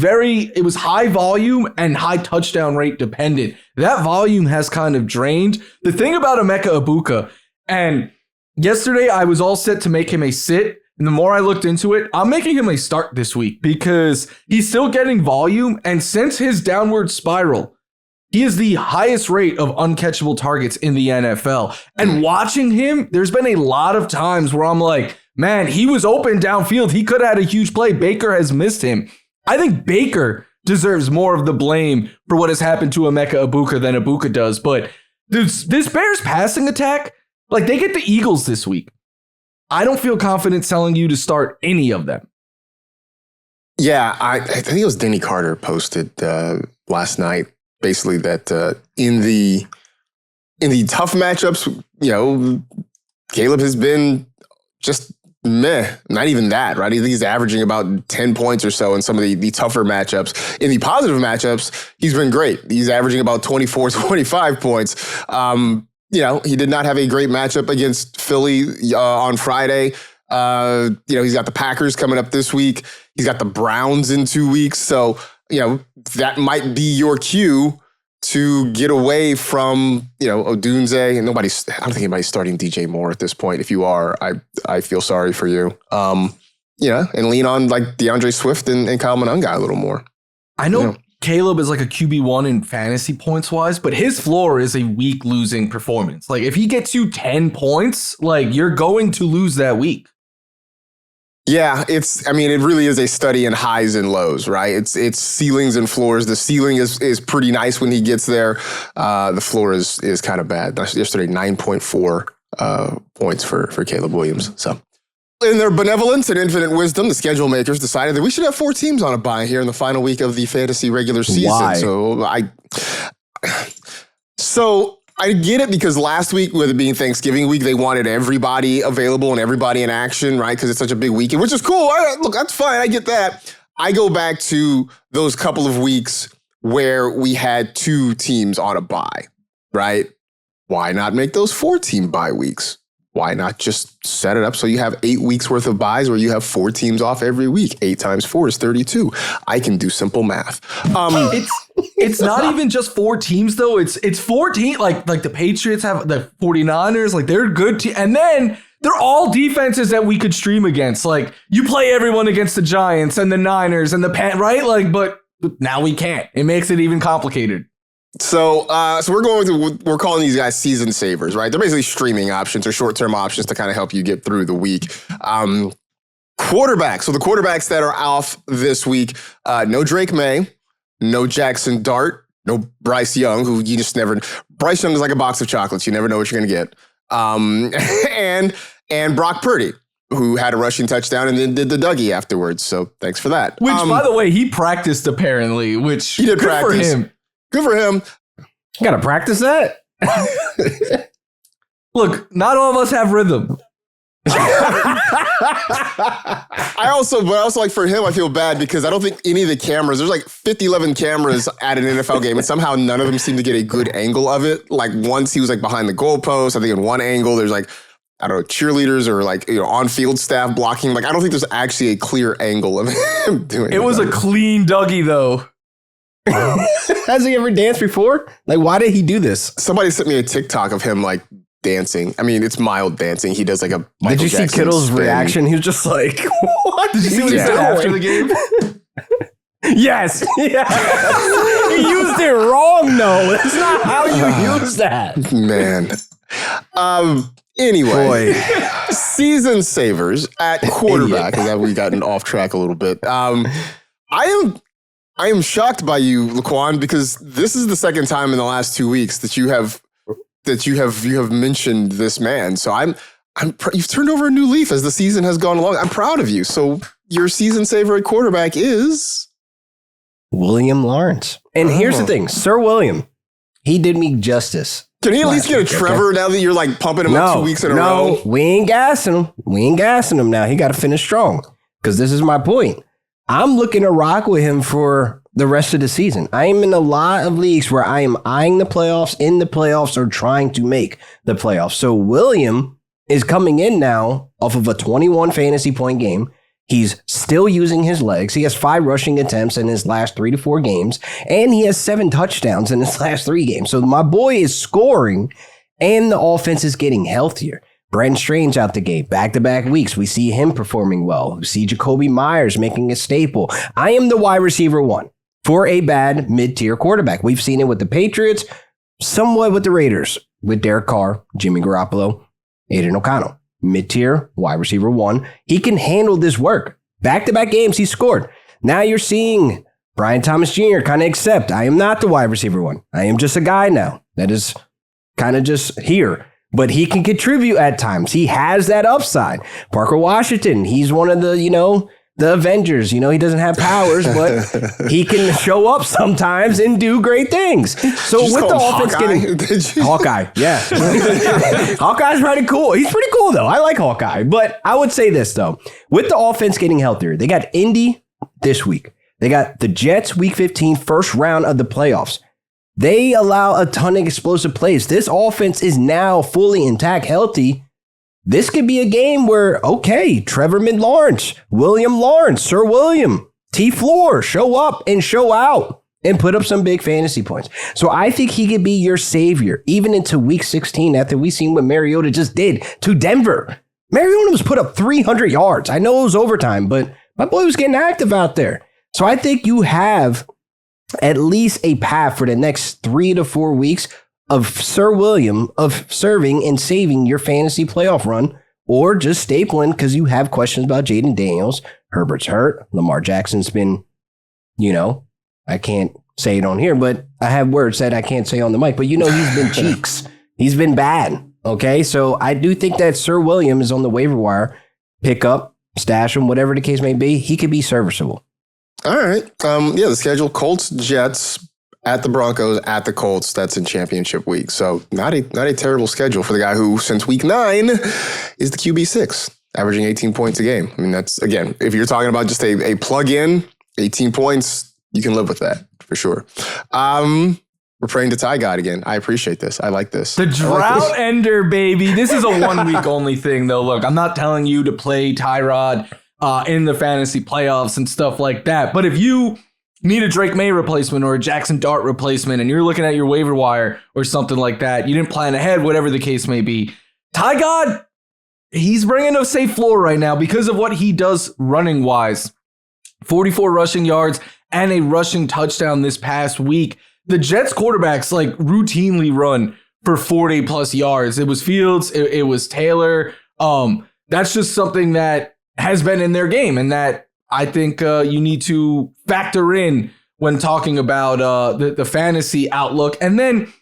Speaker 3: high volume and high touchdown rate dependent. That volume has kind of drained. The thing about Emeka Egbuka, and yesterday I was all set to make him a sit. And the more I looked into it, I'm making him a start this week because he's still getting volume. And since his downward spiral, he is the highest rate of uncatchable targets in the NFL. And watching him, there's been a lot of times where I'm like, man, he was open downfield. He could have had a huge play. Baker has missed him. I think Baker deserves more of the blame for what has happened to Emeka Egbuka than Egbuka does. But this Bears passing attack, like, they get the Eagles this week. I don't feel confident telling you to start any of them.
Speaker 1: Yeah, I think it was Denny Carter posted last night, basically that in the tough matchups, you know, Caleb has been just meh, not even that, right? I think he's averaging about 10 points or so in some of the tougher matchups. In the positive matchups, he's been great. He's averaging about 24, 25 points. You know, he did not have a great matchup against Philly on Friday. You know, he's got the Packers coming up this week. He's got the Browns in 2 weeks. So, you know, that might be your cue to get away from, you know, Odunze. And I don't think anybody's starting DJ Moore at this point. If you are, I feel sorry for you. You know, and lean on like DeAndre Swift and Kyle Monunga a little more.
Speaker 3: I know Caleb is like a QB1 in fantasy points wise, but his floor is a week losing performance. Like, if he gets you 10 points, like, you're going to lose that week.
Speaker 1: Yeah, it really is a study in highs and lows, right? It's ceilings and floors. The ceiling is pretty nice when he gets there. The floor is kind of bad. Yesterday, 9.4 points for Caleb Williams. So, in their benevolence and infinite wisdom, the schedule makers decided that we should have 4 teams on a bye here in the final week of the fantasy regular season.
Speaker 2: Why?
Speaker 1: So I get it, because last week, with it being Thanksgiving week, they wanted everybody available and everybody in action, right? Because it's such a big weekend, which is cool. Look, that's fine. I get that. I go back to those couple of weeks where we had 2 teams on a bye, right? Why not make those 4-team bye weeks? Why not just set it up so you have 8 weeks worth of buys where you have 4 teams off every week? 8 times 4 is 32. I can do simple math.
Speaker 3: It's not even just 4 teams though. It's 4 teams. Like the Patriots have the 49ers. Like, they're good. And then they're all defenses that we could stream against. Like, you play everyone against the Giants and the Niners and the right? Like, but now we can't. It makes it even complicated.
Speaker 1: So we're calling these guys season savers, right? They're basically streaming options or short-term options to kind of help you get through the week. Quarterbacks. So the quarterbacks that are off this week, no Drake May, no Jackson Dart, no Bryce Young, who you just never. Bryce Young is like a box of chocolates. You never know what you're going to get. And Brock Purdy, who had a rushing touchdown and then did the Dougie afterwards. So thanks for that.
Speaker 3: Which, by the way, he practiced apparently. Which
Speaker 1: he did practice.
Speaker 3: For him.
Speaker 1: Good for him.
Speaker 2: You gotta practice that.
Speaker 3: Look, not all of us have rhythm.
Speaker 1: I also like for him, I feel bad because I don't think any of the cameras, there's like 11 cameras at an NFL game, and somehow none of them seem to get a good angle of it. Like, once he was like behind the goalpost, I think in one angle, there's like, I don't know, cheerleaders or like, you know, on-field staff blocking. Like, I don't think there's actually a clear angle of him doing it.
Speaker 3: It was a clean Dougie though.
Speaker 2: Has he ever danced before? Like, why did he do this?
Speaker 1: Somebody sent me a TikTok of him like dancing. I mean, it's mild dancing. He does like a Michael
Speaker 2: Did you
Speaker 1: Jackson
Speaker 2: see Kittle's
Speaker 1: spin.
Speaker 2: reaction? He was just like, what?
Speaker 3: Did you see what he said after the game?
Speaker 2: Yes. Yeah. He used it wrong, though. That's not how you use that.
Speaker 1: Man. Anyway, season savers at quarterback, because we gotten off track a little bit. I am shocked by you, LaQuan, because this is the second time in the last 2 weeks that you have that you have mentioned this man. So you've turned over a new leaf as the season has gone along. I'm proud of you. So your season saver at quarterback is
Speaker 2: William Lawrence. And here's the thing, Sir William, he did me justice.
Speaker 1: Can he at least get a Trevor now that you're like pumping him up 2 weeks in a row?
Speaker 2: No, we ain't gassing him now. He got to finish strong because this is my point. I'm looking to rock with him for the rest of the season. I am in a lot of leagues where I am eyeing the playoffs, in the playoffs, or trying to make the playoffs. So William is coming in now off of a 21 fantasy point game. He's still using his legs. He has 5 rushing attempts in his last 3 to 4 games, and he has 7 touchdowns in his last 3 games. So my boy is scoring, and the offense is getting healthier. Brent Strange out the gate, back-to-back weeks. We see him performing well. We see Jacoby Myers making a staple. I am the wide receiver 1 for a bad mid-tier quarterback. We've seen it with the Patriots, somewhat with the Raiders, with Derek Carr, Jimmy Garoppolo, Aiden O'Connell. Mid-tier, wide receiver 1. He can handle this work. Back-to-back games, he scored. Now you're seeing Brian Thomas Jr. kind of accept, I am not the wide receiver 1. I am just a guy now that is kind of just here. But he can contribute at times. He has that upside. Parker Washington, he's one of the, the Avengers. He doesn't have powers, but he can show up sometimes and do great things. So with the offense getting Hawkeye, yeah. Hawkeye's pretty cool. He's pretty cool though. I like Hawkeye. But I would say this though. With the offense getting healthier, they got Indy this week. They got the Jets week 15, first round of the playoffs. They allow a ton of explosive plays. This offense is now fully intact, healthy. This could be a game where, okay, Trevor Mid-Lawrence, William Lawrence, Sir William, T. Floor, show up and show out and put up some big fantasy points. So I think he could be your savior, even into week 16 after we seen what Mariota just did to Denver. Mariota was put up 300 yards. I know it was overtime, but my boy was getting active out there. So I think you have at least a path for the next 3 to 4 weeks of Sir William of serving and saving your fantasy playoff run, or just stapling because you have questions about Jayden Daniels. Herbert's hurt. Lamar Jackson's been, I can't say it on here, but I have words that I can't say on the mic, but he's been cheeks. He's been bad. Okay. So I do think that Sir William is on the waiver wire. Pick up, stash him, whatever the case may be. He could be serviceable.
Speaker 1: All right. The schedule, Colts, Jets, at the Broncos, at the Colts. That's in championship week. So not a terrible schedule for the guy who, since week 9, is the QB6, averaging 18 points a game. I mean, that's, again, if you're talking about just a plug-in, 18 points, you can live with that for sure. We're praying to Ty God again. I appreciate this. I like this.
Speaker 3: The drought ender, baby. This is a 1 week only thing, though. Look, I'm not telling you to play Tyrod in the fantasy playoffs and stuff like that. But if you need a Drake May replacement or a Jackson Dart replacement and you're looking at your waiver wire or something like that, you didn't plan ahead, whatever the case may be, Ty God, he's bringing a safe floor right now because of what he does running wise. 44 rushing yards and a rushing touchdown this past week. The Jets quarterbacks routinely run for 40 plus yards. It was Fields. It was Taylor. That's just something that has been in their game and that I think you need to factor in when talking about the fantasy outlook. And then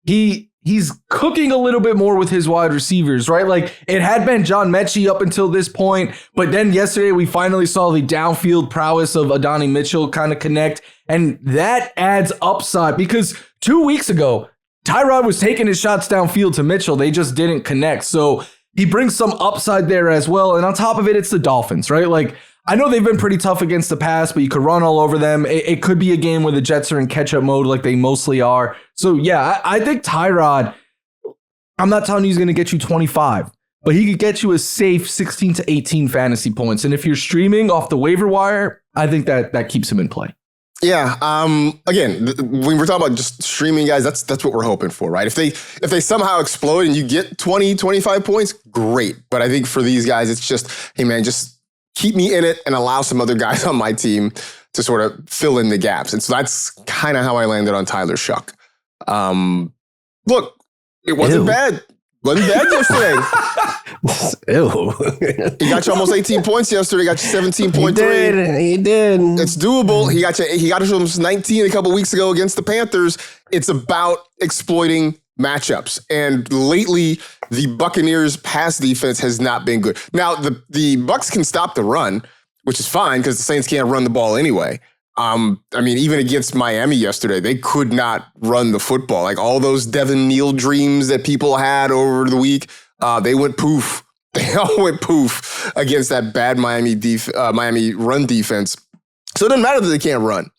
Speaker 3: he's cooking a little bit more with his wide receivers, right? It had been John Mechie up until this point, but then yesterday we finally saw the downfield prowess of Adonai Mitchell kind of connect, and that adds upside because 2 weeks ago, Tyrod was taking his shots downfield to Mitchell. They just didn't connect. So he brings some upside there as well. And on top of it, it's the Dolphins, right? I know they've been pretty tough against the pass, but you could run all over them. It could be a game where the Jets are in catch-up mode like they mostly are. So, yeah, I think Tyrod, I'm not telling you he's going to get you 25, but he could get you a safe 16 to 18 fantasy points. And if you're streaming off the waiver wire, I think that keeps him in play.
Speaker 1: Yeah. Again, when we're talking about just streaming guys, that's what we're hoping for, right? If they somehow explode and you get 20, 25 points, great. But I think for these guys, it's just, hey man, just keep me in it and allow some other guys on my team to sort of fill in the gaps. And so that's kind of how I landed on Tyler Shuck. Look, it wasn't bad. Wasn't bad yesterday.
Speaker 2: Ew.
Speaker 1: He got you almost 18 points yesterday. He got you 17.3.
Speaker 2: He did.
Speaker 1: It's doable. He got you almost 19 a couple weeks ago against the Panthers. It's about exploiting matchups. And lately, the Buccaneers' pass defense has not been good. Now, the Bucs can stop the run, which is fine because the Saints can't run the ball anyway. I mean, even against Miami yesterday, they could not run the football. Like all those Devin Neal dreams that people had over the week, they went poof. They all went poof against that bad Miami run defense. So it doesn't matter that they can't run.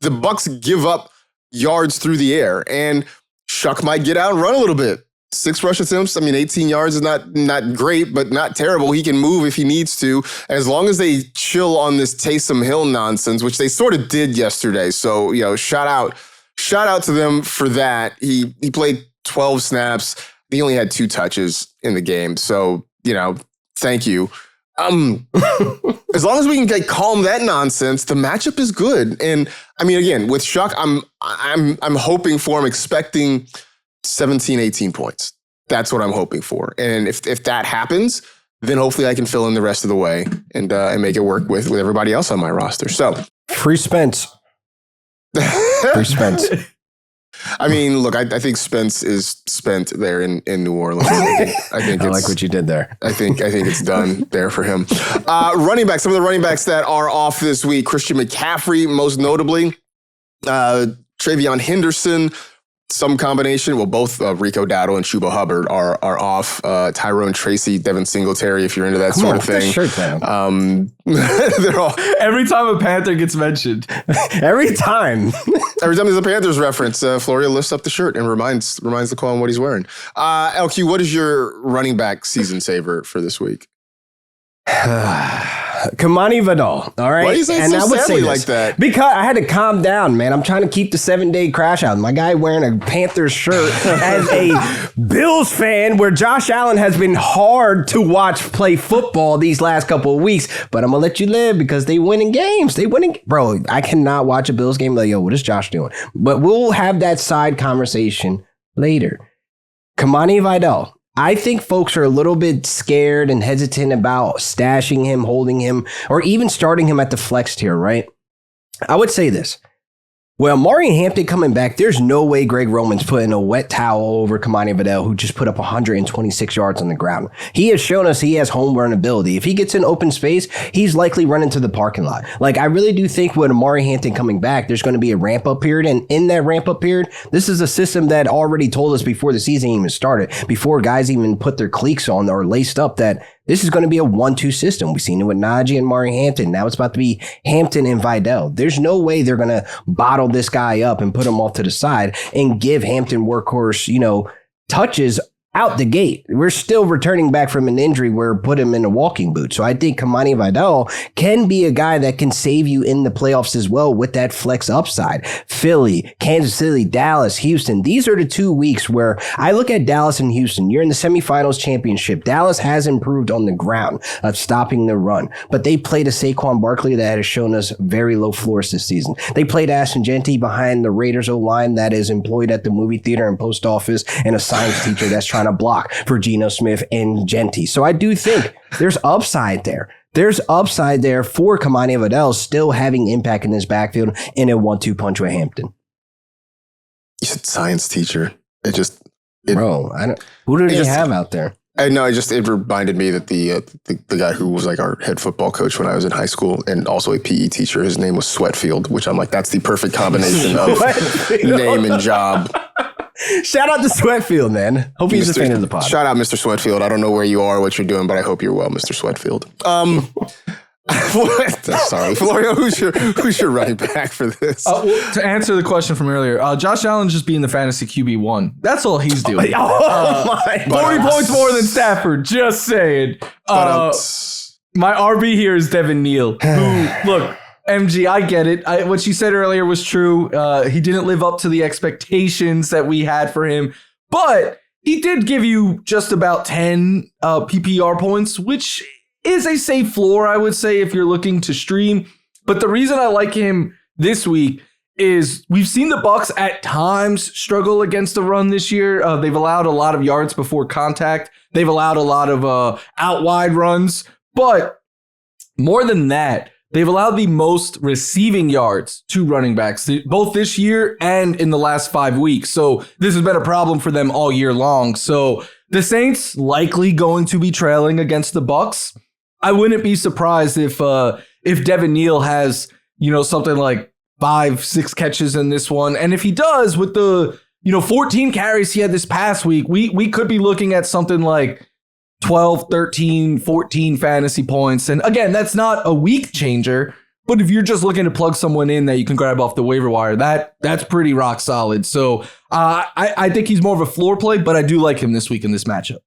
Speaker 1: The Bucs give up yards through the air, and Shuck might get out and run a little bit. 6 rush attempts. I mean, 18 yards is not great, but not terrible. He can move if he needs to. As long as they chill on this Taysom Hill nonsense, which they sort of did yesterday. So, shout out to them for that. He played 12 snaps. He only had 2 touches in the game. So, thank you. As long as we can calm that nonsense, the matchup is good. And I mean, again, with Shuck, I'm hoping for, I'm expecting 17, 18 points. That's what I'm hoping for. And if that happens, then hopefully I can fill in the rest of the way and make it work with everybody else on my roster. So
Speaker 2: free Spence. Free Spence.
Speaker 1: I mean, look, I think Spence is spent there in New Orleans. I think
Speaker 2: I like what you did there.
Speaker 1: I think it's done there for him. Running back, some of the running backs that are off this week: Christian McCaffrey, most notably, Travion Henderson. Some combination. Well, both Rico Dowdle and Chuba Hubbard are off. Tyrone Tracy, Devin Singletary, if you're into that sort of thing.
Speaker 2: Shirt down.
Speaker 1: They're all.
Speaker 3: Every time a Panther gets mentioned.
Speaker 2: Every time
Speaker 1: there's a Panthers reference, Florio lifts up the shirt and reminds LaQuan what he's wearing. LQ, what is your running back season saver for this week?
Speaker 2: Kamani Vidal, all right?
Speaker 1: Why do you say so sadly like that?
Speaker 2: Because I had to calm down, man. I'm trying to keep the 7-day crash out. My guy wearing a Panthers shirt as a Bills fan where Josh Allen has been hard to watch play football these last couple of weeks, but I'm going to let you live because they winning games. Bro, I cannot watch a Bills game like, yo, what is Josh doing? But we'll have that side conversation later. Kamani Vidal. I think folks are a little bit scared and hesitant about stashing him, holding him, or even starting him at the flex tier, right? I would say this. Well, Amari Hampton coming back, there's no way Greg Roman's putting a wet towel over Kamani Vidal, who just put up 126 yards on the ground. He has shown us he has home run ability. If he gets in open space, he's likely running to the parking lot. Like, I really do think with Amari Hampton coming back, there's going to be a ramp-up period. And in that ramp-up period, this is a system that already told us before the season even started, before guys even put their cleats on or laced up, that this is going to be a 1-2 system. We've seen it with Najee and Amari Hampton. Now it's about to be Hampton and Vidal. There's no way they're going to bottle this guy up and put him off to the side and give Hampton workhorse, touches out the gate. We're still returning back from an injury where put him in a walking boot. So I think Kamani Vidal can be a guy that can save you in the playoffs as well with that flex upside. Philly, Kansas City, Dallas, Houston. These are the 2 weeks where I look at Dallas and Houston. You're in the semifinals championship. Dallas has improved on the ground of stopping the run, but they played a Saquon Barkley that has shown us very low floors this season. They played Ashton Genty behind the Raiders O-line that is employed at the movie theater and post office and a science teacher that's trying to block for Geno Smith and Genty. So I do think there's upside there. There's upside there for Kamani Vidal still having impact in this backfield in a 1-2 punch with Hampton.
Speaker 1: You said science teacher.
Speaker 2: Bro, who do they have out there?
Speaker 1: I know. It reminded me that the guy who was like our head football coach when I was in high school and also a PE teacher, his name was Sweatfield, which I'm like, that's the perfect combination of name and job.
Speaker 2: Shout out to Sweatfield, man. Hope he's a fan of the pod.
Speaker 1: Shout out, Mr. Sweatfield. I don't know where you are, what you're doing, but I hope you're well, Mr. Sweatfield. Sorry, Florio. Who's your running back for this?
Speaker 3: To answer the question from earlier, Josh Allen just being the fantasy QB1. That's all he's doing. 40 points more than Stafford. Just saying. My RB here is Devin Neal. Who, look, MG, I get it. What you said earlier was true. He didn't live up to the expectations that we had for him, but he did give you just about 10 PPR points, which is a safe floor, I would say, if you're looking to stream. But the reason I like him this week is we've seen the Bucs at times struggle against the run this year. They've allowed a lot of yards before contact. They've allowed a lot of out wide runs. But more than that, they've allowed the most receiving yards to running backs, both this year and in the last 5 weeks. So this has been a problem for them all year long. So the Saints likely going to be trailing against the Bucs. I wouldn't be surprised if Devin Neal has, something like 5-6 catches in this one. And if he does with the, 14 carries he had this past week, we could be looking at something like 12, 13, 14 fantasy points. And again, that's not a week changer, but if you're just looking to plug someone in that you can grab off the waiver wire, that's pretty rock solid. So I think he's more of a floor play, but I do like him this week in this matchup.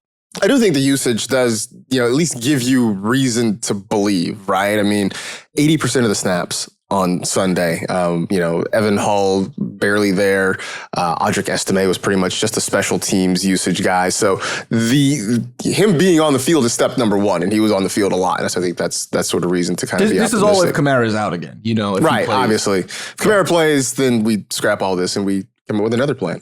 Speaker 1: I do think the usage does, at least give you reason to believe, right? I mean, 80% of the snaps on Sunday, Evan Hull barely there. Audric Estime was pretty much just a special teams usage guy. So him being on the field is step number one, and he was on the field a lot. And so I think that's sort of reason to kind of be
Speaker 3: optimistic. This is all if Kamara's out again, if
Speaker 1: right, obviously. If Kamara plays, then we scrap all this and we come up with another plan.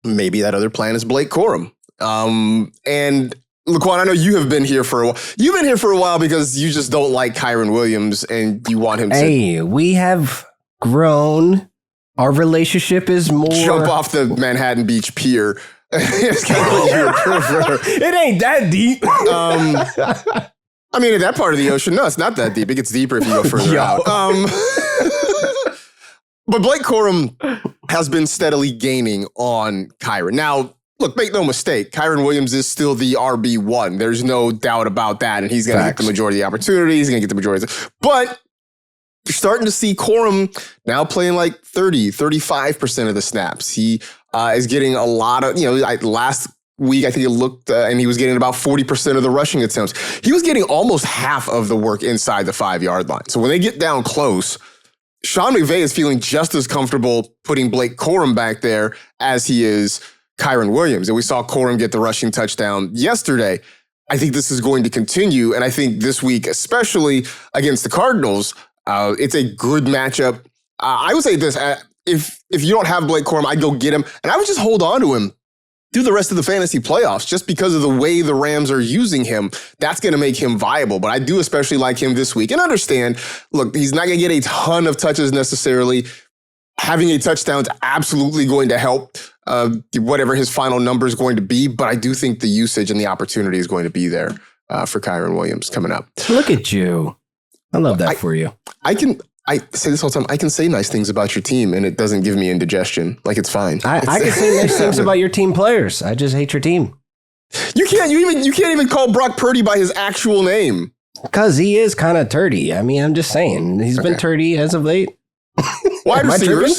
Speaker 1: Maybe that other plan is Blake Corum. And LaQuan, I know you have been here for a while. You've been here for a while because you just don't like Kyren Williams and you want him to.
Speaker 2: Hey, we have grown. Our relationship is more.
Speaker 1: Jump off the Manhattan Beach pier. It's kind of what you prefer.
Speaker 2: It ain't that deep.
Speaker 1: I mean, in that part of the ocean, no, it's not that deep. It gets deeper if you go further out. But Blake Corum has been steadily gaining on Kyren. Now, look, make no mistake, Kyren Williams is still the RB1. There's no doubt about that. And he's going to get the majority of the opportunities. He's going to get the majority. But you're starting to see Corum now playing like 30, 35% of the snaps. He is getting a lot of, last week, I think he looked and he was getting about 40% of the rushing attempts. He was getting almost half of the work inside the 5-yard line. So when they get down close, Sean McVay is feeling just as comfortable putting Blake Corum back there as he is Kyren Williams. And we saw Corum get the rushing touchdown yesterday. I think this is going to continue. And I think this week, especially against the Cardinals, it's a good matchup. I would say this, if you don't have Blake Corum, I'd go get him. And I would just hold on to him through the rest of the fantasy playoffs just because of the way the Rams are using him. That's going to make him viable. But I do especially like him this week. And understand, look, he's not going to get a ton of touches necessarily. Having a touchdown is absolutely going to help whatever his final number is going to be. But I do think the usage and the opportunity is going to be there for Kyren Williams coming up.
Speaker 2: Look at you. I love that for you.
Speaker 1: I say this all the time. I can say nice things about your team and it doesn't give me indigestion. Like, it's fine.
Speaker 2: I can say nice things about your team players. I just hate your team.
Speaker 1: You can't even call Brock Purdy by his actual name.
Speaker 2: Because he is kind of turdy. I mean, I'm just saying. He's been turdy as of late.
Speaker 1: Wide receivers.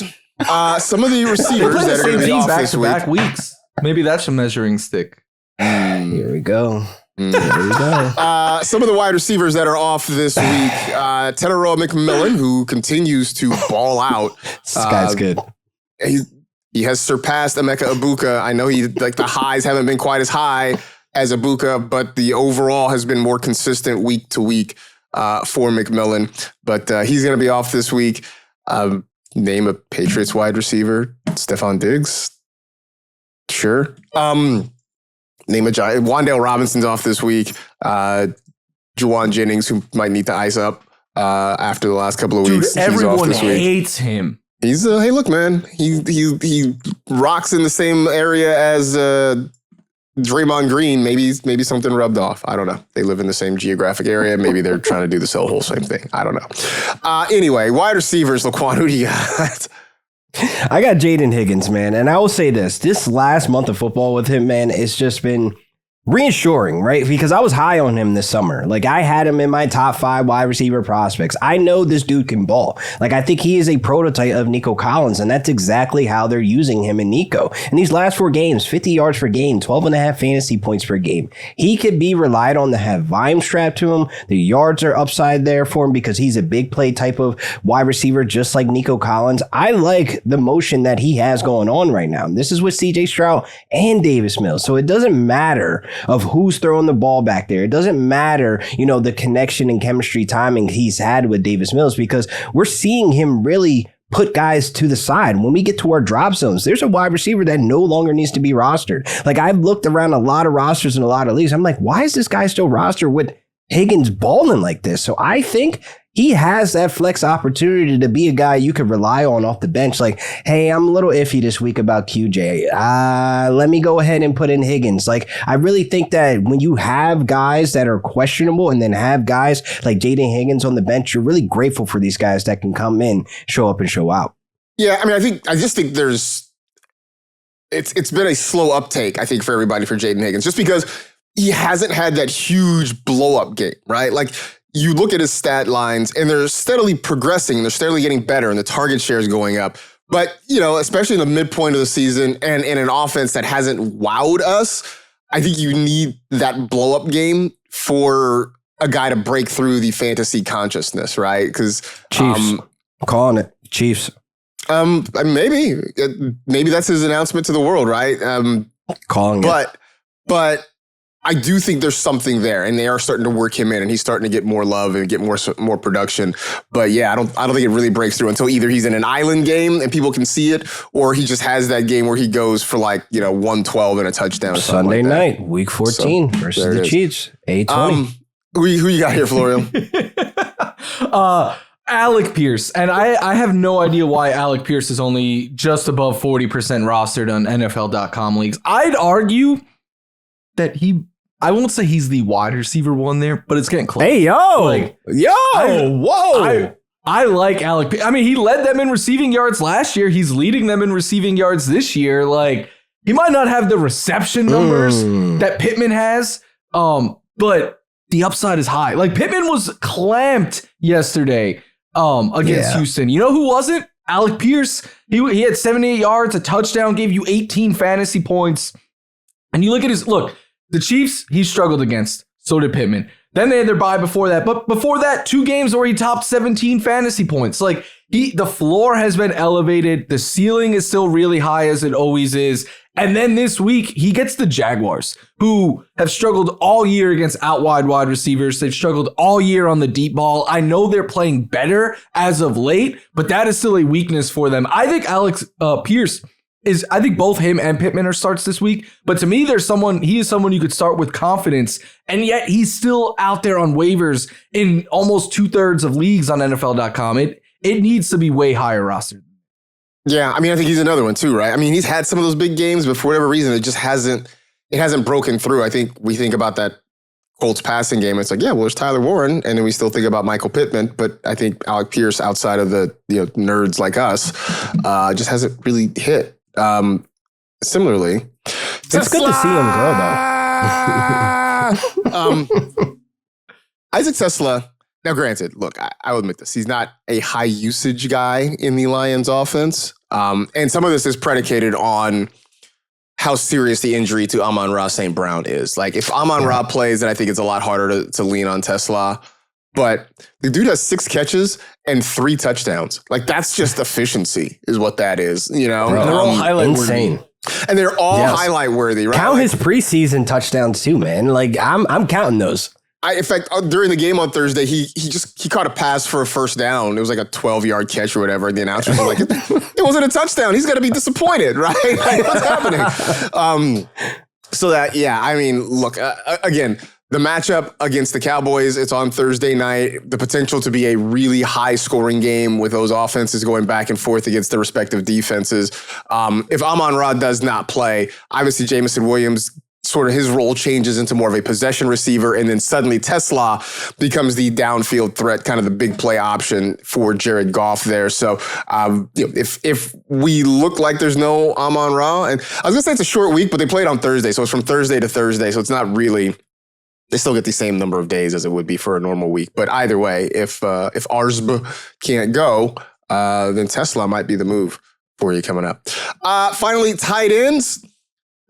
Speaker 1: Some of the receivers that are going to be off this week.
Speaker 3: Back weeks. Maybe that's a measuring stick.
Speaker 2: Here we go. There we go.
Speaker 1: Some of the wide receivers that are off this week. Teneroa McMillan, who continues to ball out.
Speaker 2: This guy's good.
Speaker 1: He has surpassed Emeka Egbuka. I know the highs haven't been quite as high as Egbuka, but the overall has been more consistent week to week for McMillan. But he's going to be off this week. Name a Patriots wide receiver. Stephon Diggs. Sure. Name a giant. Wan'Dale Robinson's off this week. Juwan Jennings, who might need to ice up after the last couple of weeks.
Speaker 3: Everyone hates him.
Speaker 1: He's hey, look, man. He rocks in the same area as Draymond Green. Maybe something rubbed off. I don't know. They live in the same geographic area. Maybe they're trying to do the whole same thing. I don't know. Anyway, wide receivers. LaQuan, who do you got?
Speaker 2: I got Jayden Higgins, man. And I will say this last month of football with him, man, it's just been reassuring, right? Because I was high on him this summer. Like, I had him in my top 5 wide receiver prospects. I know this dude can ball. Like, I think he is a prototype of Nico Collins, and that's exactly how they're using him in Nico. In these last 4 games, 50 yards per game, 12.5 fantasy points per game. He could be relied on to have volume strapped to him. The yards are upside there for him because he's a big play type of wide receiver, just like Nico Collins. I like the motion that he has going on right now. This is with CJ Stroud and Davis Mills. So it doesn't matter of who's throwing the ball back there. It doesn't matter, the connection and chemistry timing he's had with Davis Mills, because we're seeing him really put guys to the side. When we get to our drop zones, there's a wide receiver that no longer needs to be rostered. Like, I've looked around a lot of rosters in a lot of leagues. I'm like, why is this guy still rostered with Higgins balling like this. So I think he has that flex opportunity to be a guy you could rely on off the bench. Like, hey, I'm a little iffy this week about QJ. Let me go ahead and put in Higgins. Like, I really think that when you have guys that are questionable and then have guys like Jayden Higgins on the bench, you're really grateful for these guys that can come in, show up and show out.
Speaker 1: Yeah, I mean, I just think it's been a slow uptake, I think, for everybody for Jayden Higgins, just because he hasn't had that huge blow up game, right? Like, you look at his stat lines and they're steadily progressing. They're steadily getting better and the target share is going up. But, especially in the midpoint of the season and in an offense that hasn't wowed us, I think you need that blow up game for a guy to break through the fantasy consciousness, right? Because
Speaker 2: Chiefs, calling it Chiefs.
Speaker 1: Maybe that's his announcement to the world, right?
Speaker 2: Calling it.
Speaker 1: But I do think there's something there, and they are starting to work him in, and he's starting to get more love and get more production. But yeah, I don't think it really breaks through until either he's in an island game and people can see it, or he just has that game where he goes for 112 and a touchdown. Or
Speaker 2: Sunday
Speaker 1: night,
Speaker 2: week 14 versus the Chiefs, 8:20.
Speaker 1: Who you got here, Florio?
Speaker 3: Alec Pierce. And I have no idea why Alec Pierce is only just above 40% rostered on NFL.com leagues. I'd argue that I won't say he's the wide receiver one there, but it's getting close.
Speaker 2: Hey,
Speaker 3: whoa.
Speaker 2: I
Speaker 3: like Alec Pierce. I mean, he led them in receiving yards last year. He's leading them in receiving yards this year. Like, he might not have the reception numbers that Pittman has, but the upside is high. Like, Pittman was clamped yesterday against Houston. You know who wasn't? Alec Pierce. He had 78 yards, a touchdown, gave you 18 fantasy points. And you look at the Chiefs, he struggled against. So did Pittman. Then they had their bye before that. But before that, 2 games where he topped 17 fantasy points. Like, the floor has been elevated. The ceiling is still really high, as it always is. And then this week, he gets the Jaguars, who have struggled all year against out wide receivers. They've struggled all year on the deep ball. I know they're playing better as of late, but that is still a weakness for them. I think Alex Pierce I think both him and Pittman are starts this week. But to me, he is someone you could start with confidence. And yet he's still out there on waivers in almost 2/3 of leagues on NFL.com. It needs to be way higher rostered.
Speaker 1: Yeah, I mean, I think he's another one too, right? I mean, he's had some of those big games, but for whatever reason, it hasn't broken through. I think we think about that Colts passing game. It's like, yeah, well, there's Tyler Warren, and then we still think about Michael Pittman. But I think Alec Pierce, outside of the nerds like us, just hasn't really hit. Similarly,
Speaker 2: it's good to see him grow, though.
Speaker 1: Isaac Tesla. Now, granted, look, I will admit this. He's not a high usage guy in the Lions offense. And some of this is predicated on how serious the injury to Amon-Ra St. Brown is. Like, if Amon-Ra plays, then I think it's a lot harder to lean on Tesla. But the dude has 6 catches and 3 touchdowns. Like, that's just efficiency is what that is,
Speaker 3: They're all highlight
Speaker 2: insane.
Speaker 3: worthy.
Speaker 1: And they're all highlight worthy, right?
Speaker 2: Count his preseason touchdowns too, man. Like, I'm counting those.
Speaker 1: In fact, during the game on Thursday, he caught a pass for a first down. It was like a 12-yard catch or whatever. And the announcers were like, it wasn't a touchdown. He's got to be disappointed, right? Like, what's happening? I mean, look, again, the matchup against the Cowboys, it's on Thursday night. The potential to be a really high-scoring game with those offenses going back and forth against their respective defenses. If Amon-Ra does not play, obviously Jameson Williams, sort of his role changes into more of a possession receiver, and then suddenly Tesla becomes the downfield threat, kind of the big play option for Jared Goff there. So if we look like there's no Amon-Ra, and I was gonna say it's a short week, but they played on Thursday, so it's from Thursday to Thursday, so it's not really. They still get the same number of days as it would be for a normal week. But either way, if Arsb can't go, then Tesla might be the move for you coming up. Finally, tight ends.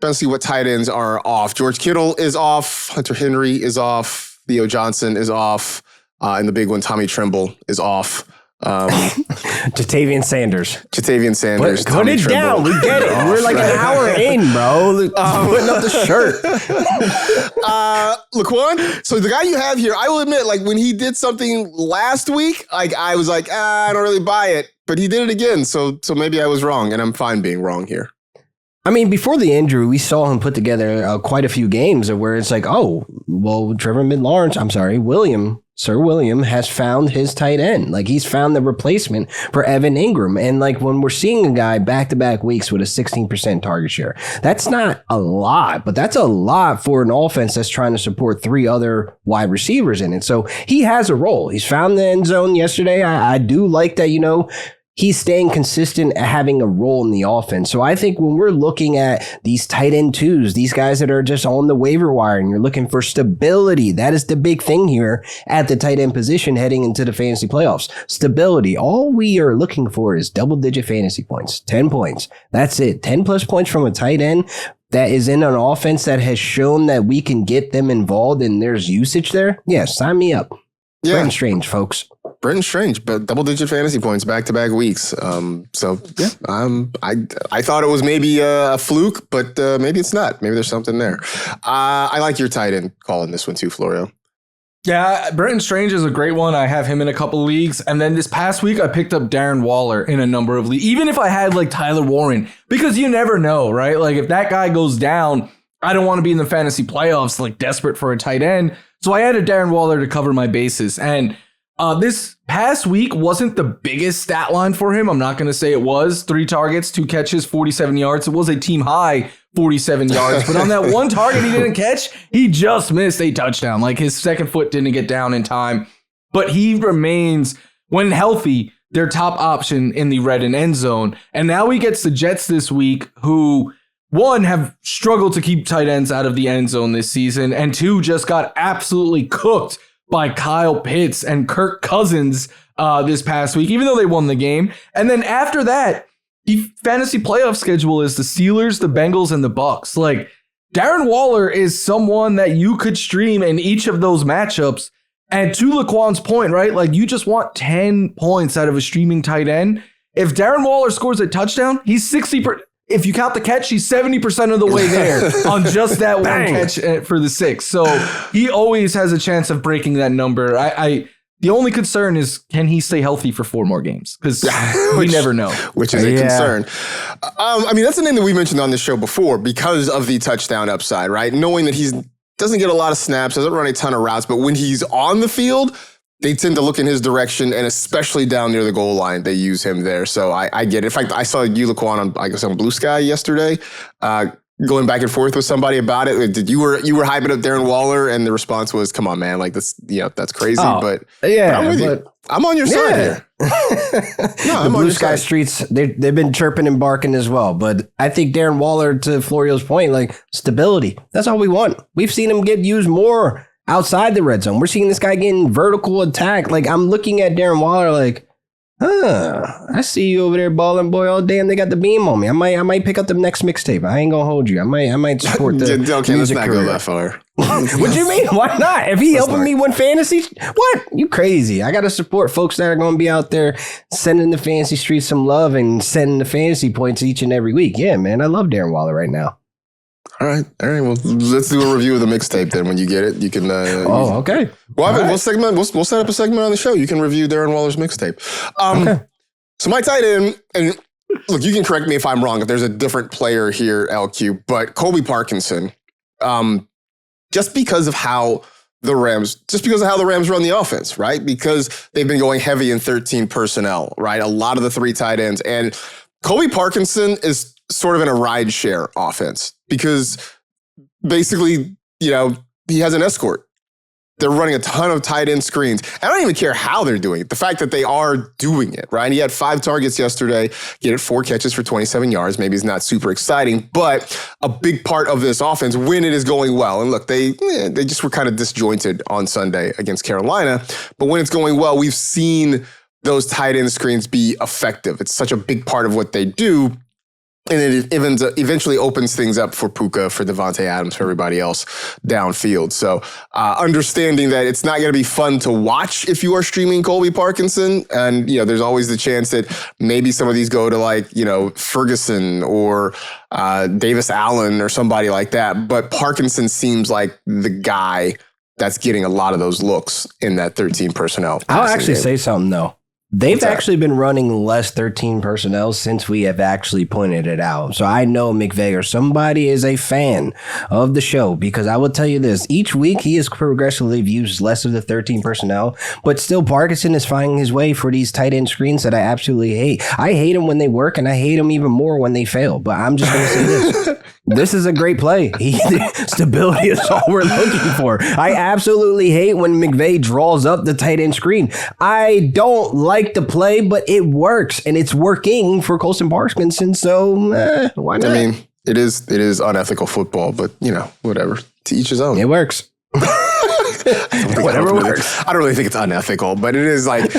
Speaker 1: Let's see what tight ends are off. George Kittle is off. Hunter Henry is off. Theo Johnson is off. And the big one, Tommy Tremble, is off.
Speaker 2: Jatavian Sanders.
Speaker 1: Put
Speaker 2: it down. We get it. We're like an hour in, bro. Putting up the shirt.
Speaker 1: LaQuan, so the guy you have here, I will admit, like when he did something last week, like I was like, I don't really buy it. But he did it again. So maybe I was wrong, and I'm fine being wrong here.
Speaker 2: I mean, before the injury, we saw him put together quite a few games where it's like, oh, well, Sir William has found his tight end. Like, he's found the replacement for Evan Ingram. And like, when we're seeing a guy back-to-back weeks with a 16% target share, that's not a lot, but that's a lot for an offense that's trying to support 3 other wide receivers in it. So he has a role. He's found the end zone yesterday. I do like that, he's staying consistent at having a role in the offense. So I think when we're looking at these tight end twos, these guys that are just on the waiver wire and you're looking for stability, that is the big thing here at the tight end position heading into the fantasy playoffs. Stability. All we are looking for is double-digit fantasy points, 10 points. That's it. 10 plus points from a tight end that is in an offense that has shown that we can get them involved and there's usage there. Yeah, sign me up. Yeah. Brenton Strange, folks.
Speaker 1: Brenton Strange, but double-digit fantasy points back-to-back weeks. I thought it was maybe a fluke, but maybe it's not. Maybe there's something there. I like your tight end calling this one too, Florio.
Speaker 3: Yeah, Brenton Strange is a great one. I have him in a couple leagues. And then this past week, I picked up Darren Waller in a number of leagues. Even if I had like Tyler Warren, because you never know, right? Like if that guy goes down, I don't want to be in the fantasy playoffs like desperate for a tight end. So I added Darren Waller to cover my bases. And this past week wasn't the biggest stat line for him. I'm not going to say it was. 3 targets, 2 catches, 47 yards. It was a team high 47 yards. But on that one target he didn't catch, he just missed a touchdown. Like his second foot didn't get down in time. But he remains, when healthy, their top option in the red and end zone. And now he gets the Jets this week, who, 1, have struggled to keep tight ends out of the end zone this season, and 2, just got absolutely cooked by Kyle Pitts and Kirk Cousins this past week, even though they won the game. And then after that, the fantasy playoff schedule is the Steelers, the Bengals, and the Bucks. Like, Darren Waller is someone that you could stream in each of those matchups. And to LaQuan's point, right? Like, you just want 10 points out of a streaming tight end. If Darren Waller scores a touchdown, he's 60%. If you count the catch, he's 70% of the way there on just that one catch for the 6. So he always has a chance of breaking that number. The only concern is, can he stay healthy for 4 more games? Because we never know.
Speaker 1: Which is a concern. I mean, that's a name that we mentioned on this show before because of the touchdown upside, right? Knowing that he doesn't get a lot of snaps, doesn't run a ton of routes, but when he's on the field, they tend to look in his direction, and especially down near the goal line, they use him there. So I get it. In fact, I saw you, LaQuan, on Blue Sky yesterday, going back and forth with somebody about it. You were hyping up Darren Waller, and the response was, "Come on, man! Like that's crazy." But I'm with you. I'm on your side here.
Speaker 2: The Blue Sky streets, they've been chirping and barking as well. But I think Darren Waller, to Florio's point, like stability. That's all we want. We've seen him get used more outside the red zone. We're seeing this guy getting vertical attack. Like, I'm looking at Darren Waller like, I see you over there balling, boy. Oh, damn, they got the beam on me. I might pick up the next mixtape. I ain't gonna hold you. I might support the
Speaker 1: okay, let's not
Speaker 2: career.
Speaker 1: Go that far.
Speaker 2: What do you mean? Why not? If he helping me win fantasy, what? You crazy. I got to support folks that are going to be out there sending the fantasy streets some love and sending the fantasy points each and every week. Yeah, man, I love Darren Waller right now.
Speaker 1: All right. Well, let's do a review of the mixtape then. When you get it, you can.
Speaker 2: Okay.
Speaker 1: Well, we'll set up a segment on the show. You can review Darren Waller's mixtape. Okay. So my tight end, and look, you can correct me if I'm wrong. If there's a different player here, LQ, but Colby Parkinson, just because of how the Rams run the offense, right? Because they've been going heavy in 13 personnel, right? A lot of the 3 tight ends, and Colby Parkinson is sort of in a ride share offense because basically, he has an escort. They're running a ton of tight end screens. I don't even care how they're doing it. The fact that they are doing it, right? And he had 5 targets yesterday. He had 4 catches for 27 yards. Maybe it's not super exciting, but a big part of this offense when it is going well. And look, they just were kind of disjointed on Sunday against Carolina. But when it's going well, we've seen those tight end screens be effective. It's such a big part of what they do. And it eventually opens things up for Puka, for Devontae Adams, for everybody else downfield. So understanding that it's not going to be fun to watch if you are streaming Colby Parkinson. And, there's always the chance that maybe some of these go to Ferguson or Davis Allen or somebody like that. But Parkinson seems like the guy that's getting a lot of those looks in that 13 personnel.
Speaker 2: I'll actually say something, though. They've actually been running less 13 personnel since we have actually pointed it out. So I know McVay or somebody is a fan of the show, because I will tell you this, each week he has progressively used less of the 13 personnel, but still Parkinson is finding his way for these tight end screens that I absolutely hate. I hate them when they work, and I hate them even more when they fail. But I'm just going to say this. This is a great play. Stability is all we're looking for. I absolutely hate when McVay draws up the tight end screen. I don't like the play, but it works, and it's working for Colson Parkinson. So why not?
Speaker 1: I mean, it is unethical football, but whatever. To each his own.
Speaker 2: It works.
Speaker 1: Whatever works. I don't really think it's unethical, but it is like.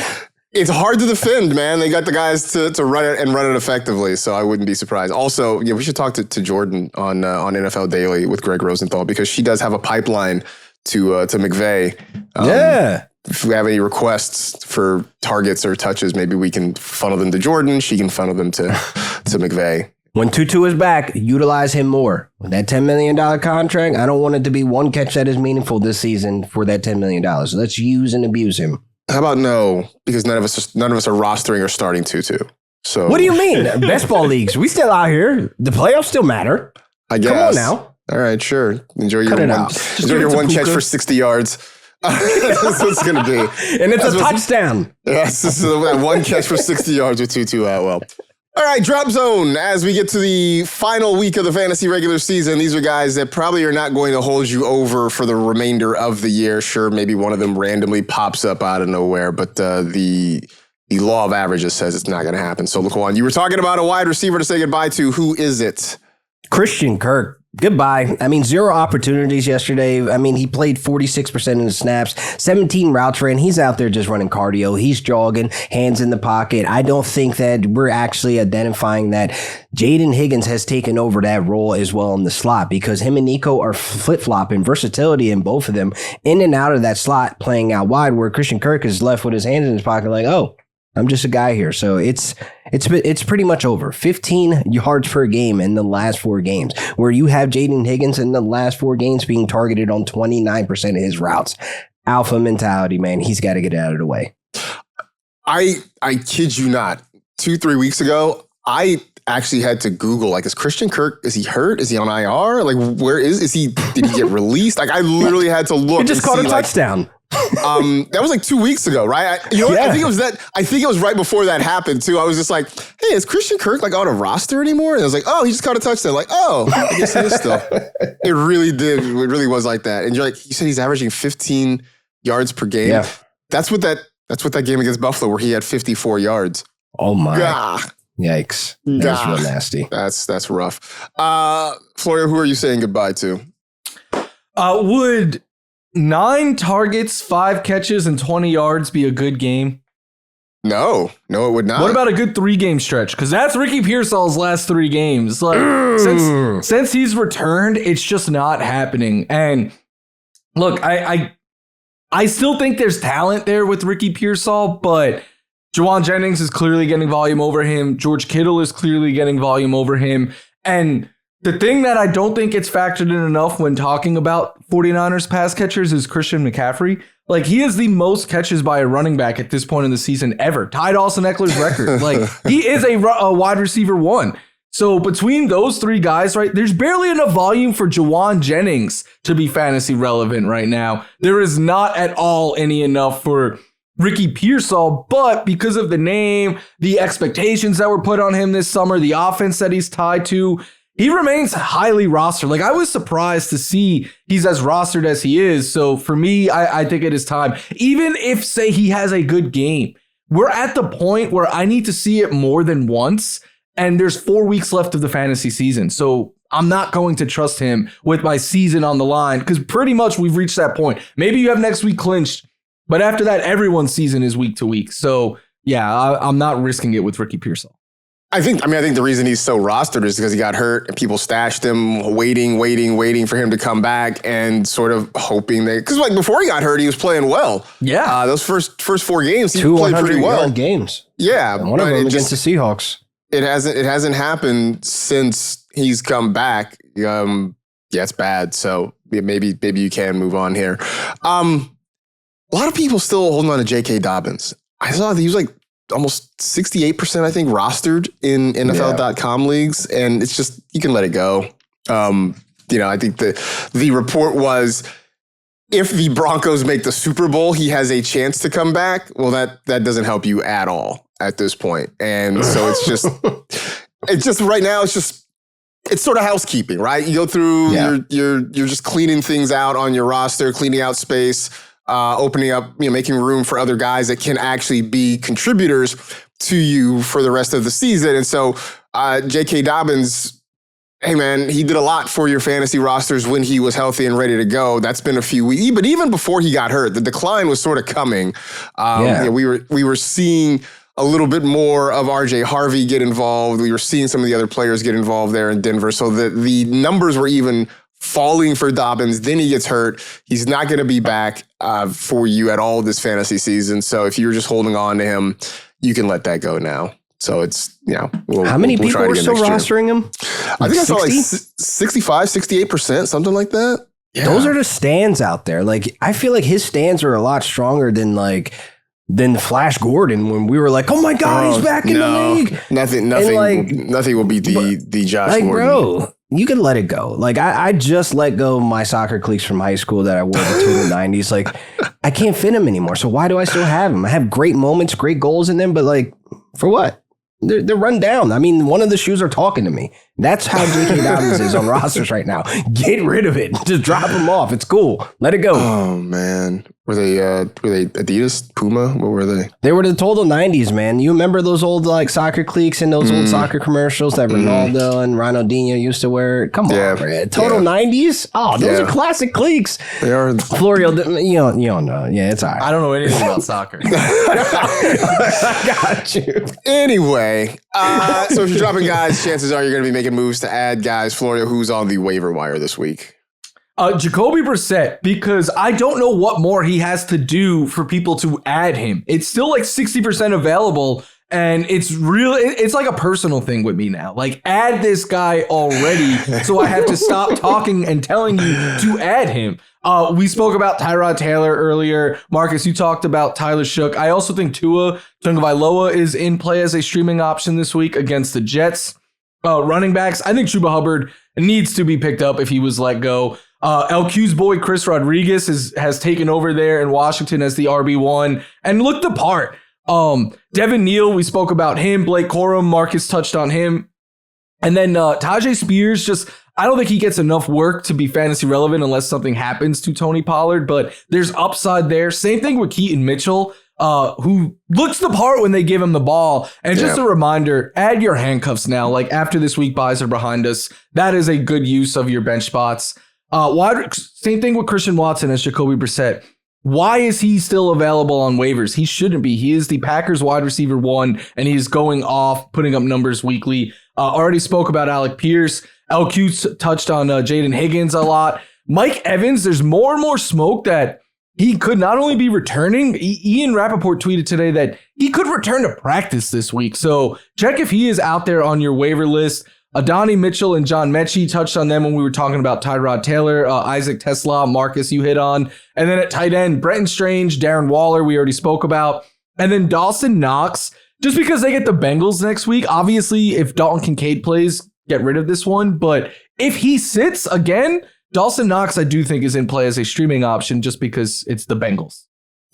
Speaker 1: It's hard to defend, man. They got the guys to run it and run it effectively, so I wouldn't be surprised. Also, we should talk to Jordan on NFL Daily with Greg Rosenthal, because she does have a pipeline to McVay. If we have any requests for targets or touches, maybe we can funnel them to Jordan. She can funnel them to McVay.
Speaker 2: When Tutu is back, utilize him more. With that $10 million contract, I don't want it to be one catch that is meaningful this season for that $10 million. So let's use and abuse him.
Speaker 1: How about no? Because none of us are rostering or starting Tutu. So
Speaker 2: what do you mean? Best ball leagues, we still out here. The playoffs still matter.
Speaker 1: I guess.
Speaker 2: Come on now.
Speaker 1: All right, sure. Enjoy your one catch for 60 yards. That's what it's going to be.
Speaker 2: And it's a touchdown.
Speaker 1: Yes, this is one catch for 60 yards with Tutu Atwell. All right, drop zone. As we get to the final week of the fantasy regular season, these are guys that probably are not going to hold you over for the remainder of the year. Sure, maybe one of them randomly pops up out of nowhere, but the law of averages says it's not going to happen. So, LaQuan, you were talking about a wide receiver to say goodbye to. Who is it?
Speaker 2: Christian Kirk. Goodbye. I mean, 0 opportunities yesterday. I mean, he played 46% of the snaps, 17 routes ran. He's out there just running cardio. He's jogging, hands in the pocket. I don't think that we're actually identifying that Jayden Higgins has taken over that role as well in the slot, because him and Nico are flip-flopping, versatility in both of them, in and out of that slot, playing out wide, where Christian Kirk is left with his hands in his pocket like, oh, I'm just a guy here. So it's pretty much over. 15 yards per game in the last 4 games, where you have Jayden Higgins in the last 4 games being targeted on 29% of his routes. Alpha mentality, man. He's got to get out of the way.
Speaker 1: I kid you not. 2-3 weeks ago, I actually had to Google, like, is Christian Kirk, is he hurt? Is he on IR? Like, where is he? Did he get released? Like, I literally had to look.
Speaker 2: He just caught a touchdown.
Speaker 1: That was like 2 weeks ago, right? I think it was that. I think it was right before that happened too. I was just like, "Hey, is Christian Kirk like on a roster anymore?" And I was like, "Oh, he just caught a touchdown." Like, "Oh, I guess he is still." It really did. It really was like that. And you're like, you said he's averaging 15 yards per game.
Speaker 2: Yeah,
Speaker 1: that's what that game against Buffalo where he had 54 yards.
Speaker 2: Oh my!
Speaker 1: Gah.
Speaker 2: Yikes! That's real nasty.
Speaker 1: That's rough. Florio, who are you saying goodbye to?
Speaker 3: Would 9 targets, 5 catches, and 20 yards be a good game?
Speaker 1: No, it would not.
Speaker 3: What about a good 3-game stretch? Because that's Ricky Pearsall's last 3 games. Like since he's returned, it's just not happening. And look, I still think there's talent there with Ricky Pearsall, but Juwan Jennings is clearly getting volume over him. George Kittle is clearly getting volume over him. And the thing that I don't think gets factored in enough when talking about 49ers pass catchers is Christian McCaffrey. Like, he is the most catches by a running back at this point in the season ever. Tied Austin Eckler's record. Like, he is a wide receiver 1. So between those 3 guys, right, there's barely enough volume for Juwan Jennings to be fantasy relevant right now. There is not at all any enough for Ricky Pearsall, but because of the name, the expectations that were put on him this summer, the offense that he's tied to, he remains highly rostered. Like, I was surprised to see he's as rostered as he is. So for me, I think it is time. Even if, say, he has a good game, we're at the point where I need to see it more than once. And there's 4 weeks left of the fantasy season. So I'm not going to trust him with my season on the line, because pretty much we've reached that point. Maybe you have next week clinched, but after that, everyone's season is week to week. So yeah, I'm not risking it with Ricky Pearsall.
Speaker 1: I think the reason he's so rostered is because he got hurt and people stashed him, waiting for him to come back and sort of hoping because like before he got hurt, he was playing well.
Speaker 3: Yeah.
Speaker 1: Those first 4 games, he
Speaker 2: 2
Speaker 1: played pretty well.
Speaker 2: Games.
Speaker 1: Yeah.
Speaker 2: And one of them against the Seahawks.
Speaker 1: It hasn't happened since he's come back. Yeah, it's bad. So maybe you can move on here. A lot of people still holding on to J.K. Dobbins. I saw that he was like almost 68%, I think, rostered in NFL.com leagues. And it's just, you can let it go. I think the report was, if the Broncos make the Super Bowl, he has a chance to come back. Well, that doesn't help you at all at this point. And so it's just right now, it's sort of housekeeping, right? You go through, you're just cleaning things out on your roster, cleaning out space, opening up, making room for other guys that can actually be contributors to you for the rest of the season. And so J.K. Dobbins, hey, man, he did a lot for your fantasy rosters when he was healthy and ready to go. That's been a few weeks. But even before he got hurt, the decline was sort of coming. We were seeing a little bit more of RJ Harvey get involved. We were seeing some of the other players get involved there in Denver. So the numbers were even falling for Dobbins. Then he gets hurt. He's not going to be back for you at all this fantasy season. So if you're just holding on to him, you can let that go now. So it's,
Speaker 2: how many people are still rostering him?
Speaker 1: I think I saw like 65, 68%, something like that.
Speaker 2: Yeah. Those are the stands out there. Like, I feel like his stands are a lot stronger than Flash Gordon when we were like, oh my God, he's back in the league.
Speaker 1: Nothing will beat the Josh Gordon.
Speaker 2: Bro, you can let it go. Like, I just let go of my soccer cleats from high school that I wore the total 90s. Like, I can't fit them anymore. So why do I still have them? I have great moments, great goals in them, but like, for what? They're run down. I mean, one of the shoes are talking to me. That's how J.K. Dobbins is on rosters right now. Get rid of it. Just drop him off. It's cool. Let it go.
Speaker 1: Oh, man. Were they Adidas, Puma? What were they?
Speaker 2: They were the total 90s, man. You remember those old soccer cleats and those old soccer commercials that Ronaldo and Ronaldinho used to wear? Come on, man. Total 90s? Oh, those are classic cleats.
Speaker 1: They are.
Speaker 2: Florio, you don't know. Yeah, it's all right.
Speaker 3: I don't know anything about soccer.
Speaker 2: I got you.
Speaker 1: Anyway, so if you're dropping guys, chances are you're going to be making moves to add guys. Florio, who's on the waiver wire this week?
Speaker 3: Jacoby Brissett, because I don't know what more he has to do for people to add him. It's still like 60% available, and it's like a personal thing with me now. Like, add this guy already, so I have to stop talking and telling you to add him. We spoke about Tyrod Taylor earlier. Marcus, you talked about Tyler Shook. I also think Tua Tagovailoa is in play as a streaming option this week against the Jets. Running backs, I think Chuba Hubbard needs to be picked up if he was let go. LQ's boy Chris Rodriguez has taken over there in Washington as the RB1 and looked the part. Devin Neal, we spoke about him. Blake Corum, Marcus touched on him. And then Tajay Spears, I don't think he gets enough work to be fantasy relevant unless something happens to Tony Pollard, but there's upside there. Same thing with Keaton Mitchell, who looks the part when they give him the ball. And just a reminder, add your handcuffs now. Like, after this week, buys are behind us. That is a good use of your bench spots. Same thing with Christian Watson as Jacoby Brissett. Why is he still available on waivers? He shouldn't be. He is the Packers wide receiver 1, and he's going off, putting up numbers weekly. Already spoke about Alec Pierce. LQ touched on Jayden Higgins a lot. Mike Evans, there's more and more smoke that he could not only be returning. Ian Rappaport tweeted today that he could return to practice this week. So check if he is out there on your waiver list. Adonai Mitchell and John Mechie touched on them when we were talking about Tyrod Taylor, Isaac Tesla, Marcus you hit on. And then at tight end, Brenton Strange, Darren Waller, we already spoke about. And then Dawson Knox, just because they get the Bengals next week. Obviously, if Dalton Kincaid plays, get rid of this one. But if he sits again, Dawson Knox, I do think, is in play as a streaming option just because it's the Bengals.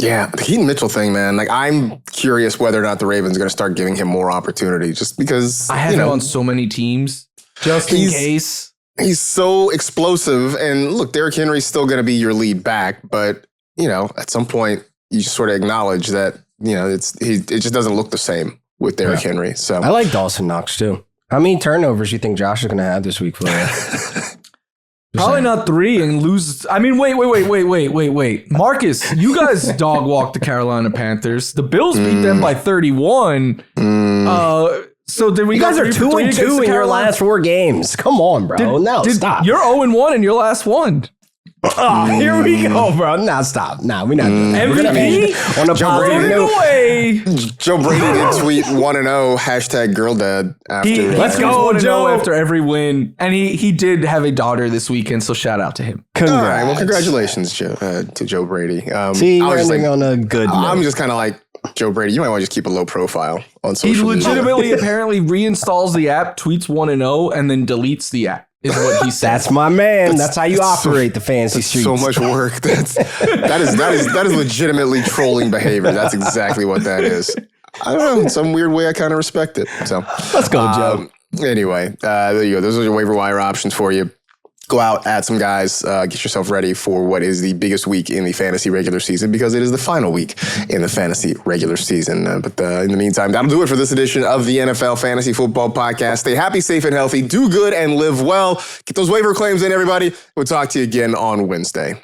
Speaker 1: Yeah, the Keaton Mitchell thing, man. Like, I'm curious whether or not the Ravens are going to start giving him more opportunity just because,
Speaker 3: I have him on so many teams just in case.
Speaker 1: He's so explosive. And look, Derrick Henry's still going to be your lead back. But, at some point, you just sort of acknowledge that, it just doesn't look the same with Derrick Henry. So
Speaker 2: I like Dawson Knox, too. How many turnovers do you think Josh is going to have this week for you?
Speaker 3: Probably not 3 and lose. I mean, wait. Marcus, you guys dog walked the Carolina Panthers. The Bills beat them by 31. So did we?
Speaker 2: You guys are 2-2 in your last 4 games. Come on, bro. Stop.
Speaker 3: You're 0-1 in your last one.
Speaker 2: Oh, here we go, bro. Nah, stop. Nah, we're not doing that.
Speaker 3: MVP?
Speaker 2: On a
Speaker 1: Joe
Speaker 2: positive
Speaker 1: Brady.
Speaker 2: note.
Speaker 3: Away.
Speaker 1: Joe Brady did tweet 1-0 #GirlDad after.
Speaker 2: Let's go,
Speaker 3: wanna
Speaker 2: Joe.
Speaker 3: know after every win. And he did have a daughter this weekend, so shout out to him.
Speaker 1: All
Speaker 2: Congrats.
Speaker 1: right, well, congratulations, to Joe Brady.
Speaker 2: See,
Speaker 1: I
Speaker 2: we're
Speaker 1: was just
Speaker 2: ending
Speaker 1: like,
Speaker 2: on a good note.
Speaker 1: I'm just kind of like, Joe Brady, you might want to just keep a low profile on
Speaker 3: He
Speaker 1: social media.
Speaker 3: legitimately apparently reinstalls the app, tweets 1-0, and then deletes the app, is what he said.
Speaker 2: That's my man. That's how you operate the fantasy streets.
Speaker 1: So much work. That is legitimately trolling behavior. That's exactly what that is. I don't know. In some weird way, I kind of respect it. So
Speaker 2: Let's go, Joe.
Speaker 1: Anyway, there you go. Those are your waiver wire options for you. Go out, add some guys, get yourself ready for what is the biggest week in the fantasy regular season because it is the final week in the fantasy regular season. But in the meantime, that'll do it for this edition of the NFL Fantasy Football Podcast. Stay happy, safe, and healthy. Do good and live well. Get those waiver claims in, everybody. We'll talk to you again on Wednesday.